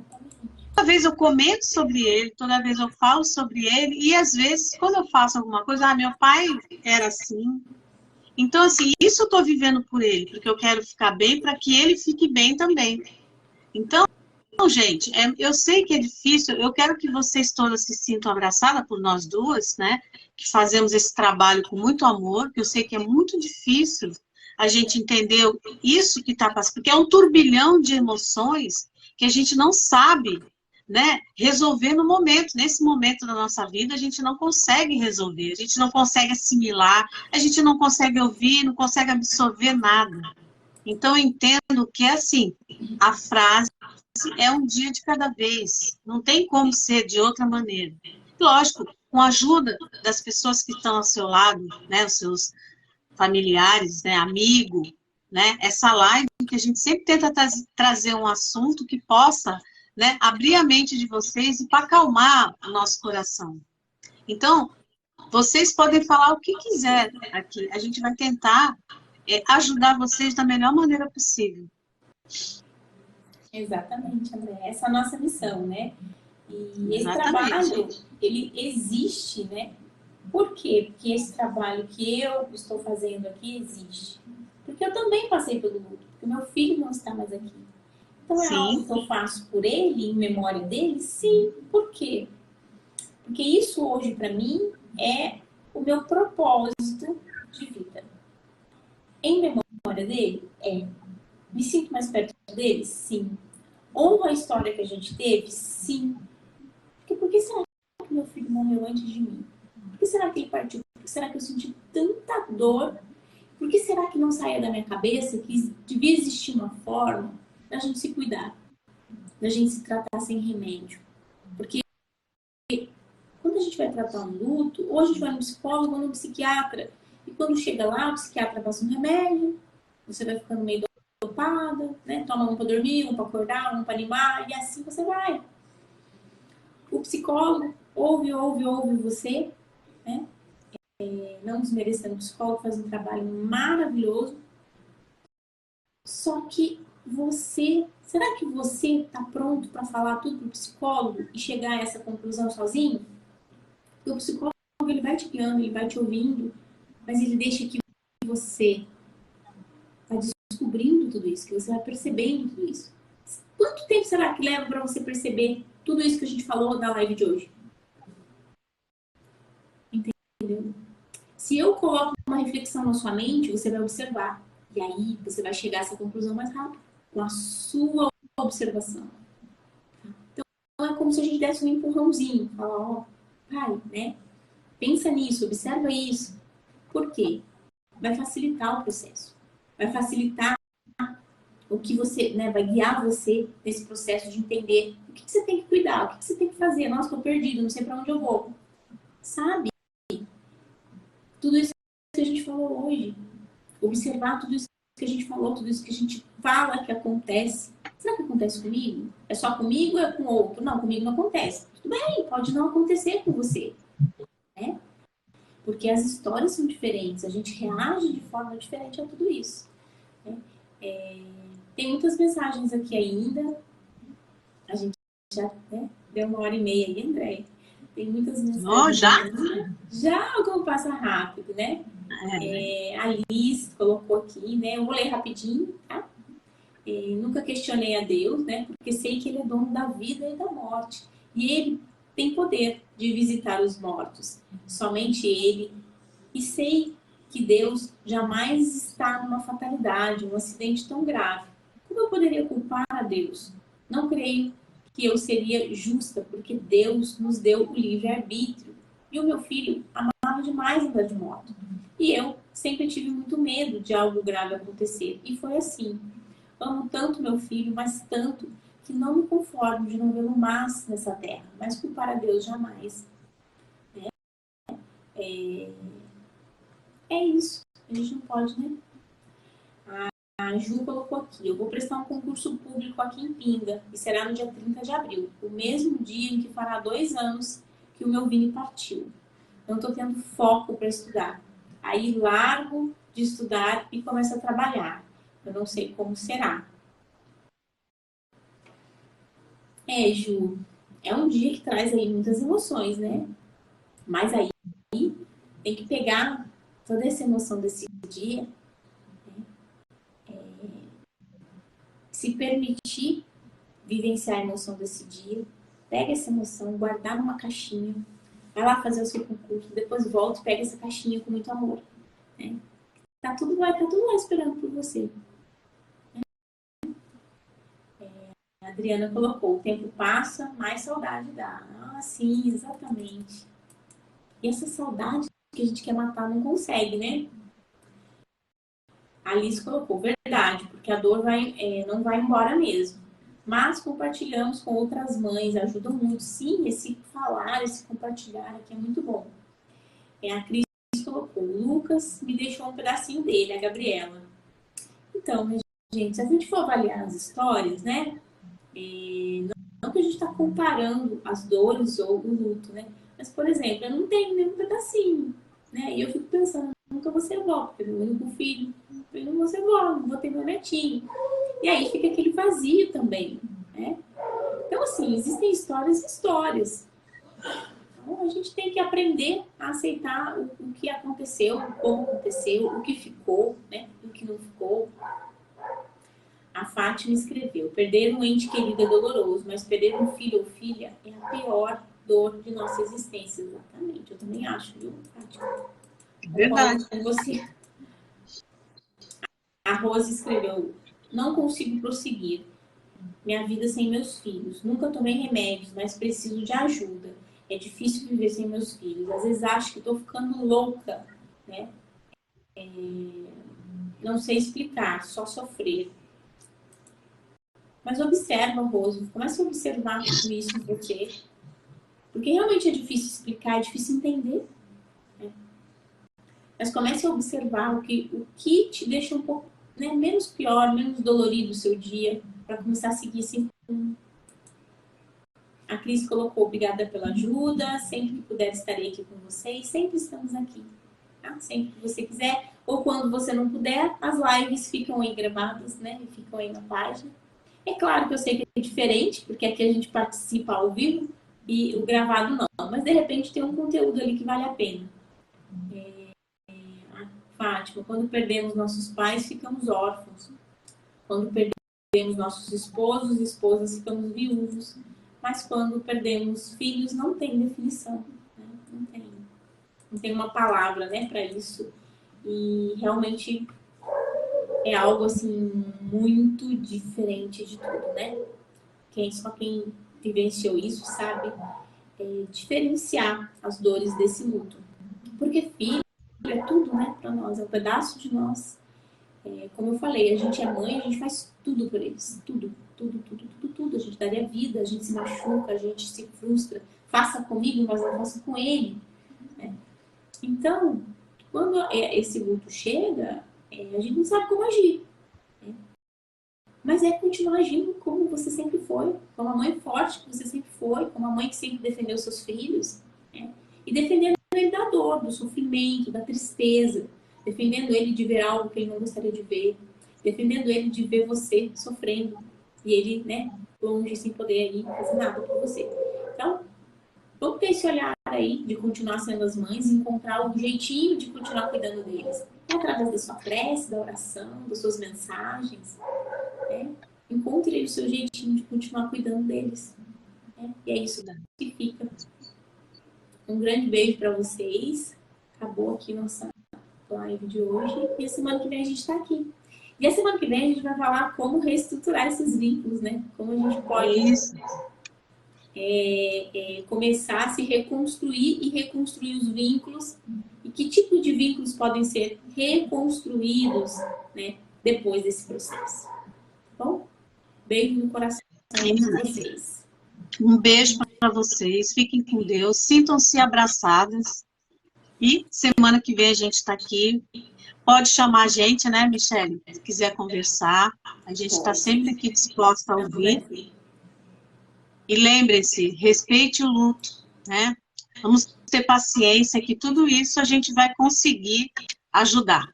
vez eu comento sobre ele, toda vez eu falo sobre ele, e às vezes, quando eu faço alguma coisa, meu pai era assim. Então, assim, isso eu estou vivendo por ele, porque eu quero ficar bem para que ele fique bem também. Então, gente, eu sei que é difícil, eu quero que vocês todas se sintam abraçadas por nós duas, né? Que fazemos esse trabalho com muito amor, que eu sei que é muito difícil a gente entender isso que está passando, porque é um turbilhão de emoções que a gente não sabe, né, resolver no momento. Nesse momento da nossa vida, a gente não consegue resolver, a gente não consegue assimilar, a gente não consegue ouvir, não consegue absorver nada. Então, eu entendo que é assim, a frase é um dia de cada vez, não tem como ser de outra maneira. Lógico, com a ajuda das pessoas que estão ao seu lado, né, os seus familiares, né, amigo, né, essa live que a gente sempre tenta trazer um assunto que possa, né, abrir a mente de vocês e para acalmar o nosso coração. Então, vocês podem falar o que quiser aqui, a gente vai tentar ajudar vocês da melhor maneira possível. Exatamente, André. Essa é a nossa missão, né? E esse Exatamente. trabalho, ele existe, né? Por quê? Porque esse trabalho que eu estou fazendo aqui existe. Porque eu também passei pelo luto, porque meu filho não está mais aqui. Então é algo Sim. que eu faço por ele, em memória dele? Sim. Por quê? Porque isso hoje, para mim, é o meu propósito de vida. Em memória dele? É. Me sinto mais perto dele? Sim. Honro a história que a gente teve? Sim. Porque por que será que meu filho morreu antes de mim? Por que será que ele partiu? Por que será que eu senti tanta dor? Por que será que não saía da minha cabeça que devia existir uma forma da gente se cuidar, da gente se tratar sem remédio? Porque quando a gente vai tratar um luto, ou a gente vai no psicólogo ou no psiquiatra, e quando chega lá, o psiquiatra passa um remédio, você vai ficando meio dopada, né? Toma um para dormir, um para acordar, um para animar, e assim você vai. O psicólogo ouve você, né? Não desmerecendo o psicólogo, faz um trabalho maravilhoso. Só que será que você está pronto para falar tudo para o psicólogo e chegar a essa conclusão sozinho? Porque o psicólogo, ele vai te guiando, ele vai te ouvindo, mas ele deixa que você vai descobrindo tudo isso, que você vai percebendo tudo isso. Quanto tempo será que leva para você perceber tudo isso que a gente falou na live de hoje? Entendeu? Se eu coloco uma reflexão na sua mente, você vai observar. E aí você vai chegar a essa conclusão mais rápido, com a sua observação. Então é como se a gente desse um empurrãozinho. Falar, ó, vai, né? Pensa nisso, observa isso. Por quê? Vai facilitar o processo. Vai facilitar o que você, né, vai guiar você nesse processo de entender o que você tem que cuidar, o que você tem que fazer. Nossa, estou perdido, não sei para onde eu vou. Sabe? Tudo isso que a gente falou hoje. Observar tudo isso que a gente falou, tudo isso que a gente fala que acontece. Será que acontece comigo? É só comigo ou é com outro? Não, comigo não acontece. Tudo bem, pode não acontecer com você. Né? Porque as histórias são diferentes, a gente reage de forma diferente a tudo isso. Né? Tem muitas mensagens aqui ainda. A gente já, né, deu 1h30 aí, André. Tem muitas mensagens. Oh, já? Já, como passa rápido, né? A Liz colocou aqui, né? Eu vou ler rapidinho, tá? Nunca questionei a Deus, né? Porque sei que Ele é dono da vida e da morte. E Ele tem poder de visitar os mortos. Somente Ele. E sei que Deus jamais está numa fatalidade, um acidente tão grave. Como eu poderia culpar a Deus? Não creio que eu seria justa, porque Deus nos deu o livre-arbítrio. E o meu filho amava demais andar de moto. E eu sempre tive muito medo de algo grave acontecer. E foi assim. Amo tanto meu filho, mas tanto que não me conformo de não vê-lo mais nessa terra. Mas culpar a Deus jamais. É isso. A gente não pode, né? A Ju colocou aqui. Eu vou prestar um concurso público aqui em Pinga. E será no dia 30 de abril. O mesmo dia em que fará 2 anos que o meu Vini partiu. Não estou tendo foco para estudar. Aí largo de estudar e começo a trabalhar. Eu não sei como será. Ju, é um dia que traz aí muitas emoções, né? Mas aí tem que pegar toda essa emoção desse dia, se permitir vivenciar a emoção desse dia, pega essa emoção, guardar numa caixinha, vai lá fazer o seu concurso, depois volta e pega essa caixinha com muito amor. Né? Tá tudo lá esperando por você. A Adriana colocou, o tempo passa, mais saudade dá. Ah, sim, exatamente. E essa saudade que a gente quer matar não consegue, né? A Alice colocou, verdade, porque a dor não vai embora mesmo. Mas compartilhamos com outras mães, ajuda muito. Sim, esse falar, esse compartilhar aqui é muito bom. A Cris colocou, o Lucas me deixou um pedacinho dele, a Gabriela. Então, minha gente, se a gente for avaliar as histórias, né? Não que a gente está comparando as dores ou o luto, né? Mas, por exemplo, eu não tenho nenhum pedacinho, né? E eu fico pensando, nunca vou ser avó, porque meu único filho, eu não vou ser avó, não vou ter meu netinho. E aí fica aquele vazio também, né? Então, assim, existem histórias e histórias. Então, a gente tem que aprender a aceitar o que aconteceu, como aconteceu, o que ficou, né? O que não ficou. A Fátima escreveu, perder um ente querido é doloroso, mas perder um filho ou filha é a pior dor de nossa existência. Exatamente, eu também acho, viu, Fátima? Verdade. Você... A Rose escreveu: não consigo prosseguir minha vida sem meus filhos. Nunca tomei remédios, mas preciso de ajuda. É difícil viver sem meus filhos. Às vezes acho que estou ficando louca, né? Não sei explicar, só sofrer. Mas observa, Rose, comece a observar tudo isso em você. Porque realmente é difícil explicar, é difícil entender. Né? Mas comece a observar o que te deixa um pouco, né, menos pior, menos dolorido o seu dia, para começar a seguir esse rumo. A Cris colocou: obrigada pela ajuda, sempre que puder estarei aqui com vocês, sempre estamos aqui. Tá? Sempre que você quiser, ou quando você não puder, as lives ficam aí gravadas, né? E ficam aí na página. É claro que eu sei que é diferente, porque aqui a gente participa ao vivo e o gravado não. Mas de repente tem um conteúdo ali que vale a pena. Fátima, quando perdemos nossos pais, ficamos órfãos. Quando perdemos nossos esposos, esposas, ficamos viúvos. Mas quando perdemos filhos, não tem definição. Né? Não tem uma palavra, né, para isso. E realmente é algo assim muito diferente de tudo, né? Só quem vivenciou isso sabe diferenciar as dores desse luto. Porque filho é tudo, né, para nós, é um pedaço de nós. Como eu falei, a gente é mãe, a gente faz tudo por eles. Tudo. A gente daria vida, a gente se machuca, a gente se frustra. Faça comigo, mas não faça com ele. Né? Então, quando esse luto chega, a gente não sabe como agir. Né? Mas é continuar agindo como você sempre foi, como a mãe forte que você sempre foi, como a mãe que sempre defendeu seus filhos. Né? E defendendo ele da dor, do sofrimento, da tristeza. Defendendo ele de ver algo que ele não gostaria de ver. Defendendo ele de ver você sofrendo. E ele, né, longe, sem poder aí fazer nada por você. Então, vamos ter esse olhar aí de continuar sendo as mães e encontrar um jeitinho de continuar cuidando deles. Através da sua prece, da oração, das suas mensagens. Né? Encontre aí o seu jeitinho de continuar cuidando deles. Né? E é isso que fica. Um grande beijo para vocês. Acabou aqui nossa live de hoje. E a semana que vem a gente está aqui. E a semana que vem a gente vai falar como reestruturar esses vínculos, né? Como a gente pode começar a se reconstruir e reconstruir os vínculos. E que tipo de vínculos podem ser reconstruídos, né, depois desse processo. Tá bom? Beijo no coração de vocês. Um beijo para vocês. Fiquem com Deus. Sintam-se abraçadas. E semana que vem a gente está aqui. Pode chamar a gente, né, Michele? Se quiser conversar. A gente está sempre aqui disposta a ouvir. E lembrem-se, respeite o luto, né? Vamos ter paciência que tudo isso a gente vai conseguir ajudar.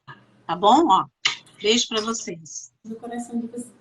Tá bom? Ó, beijo para vocês. No coração de vocês.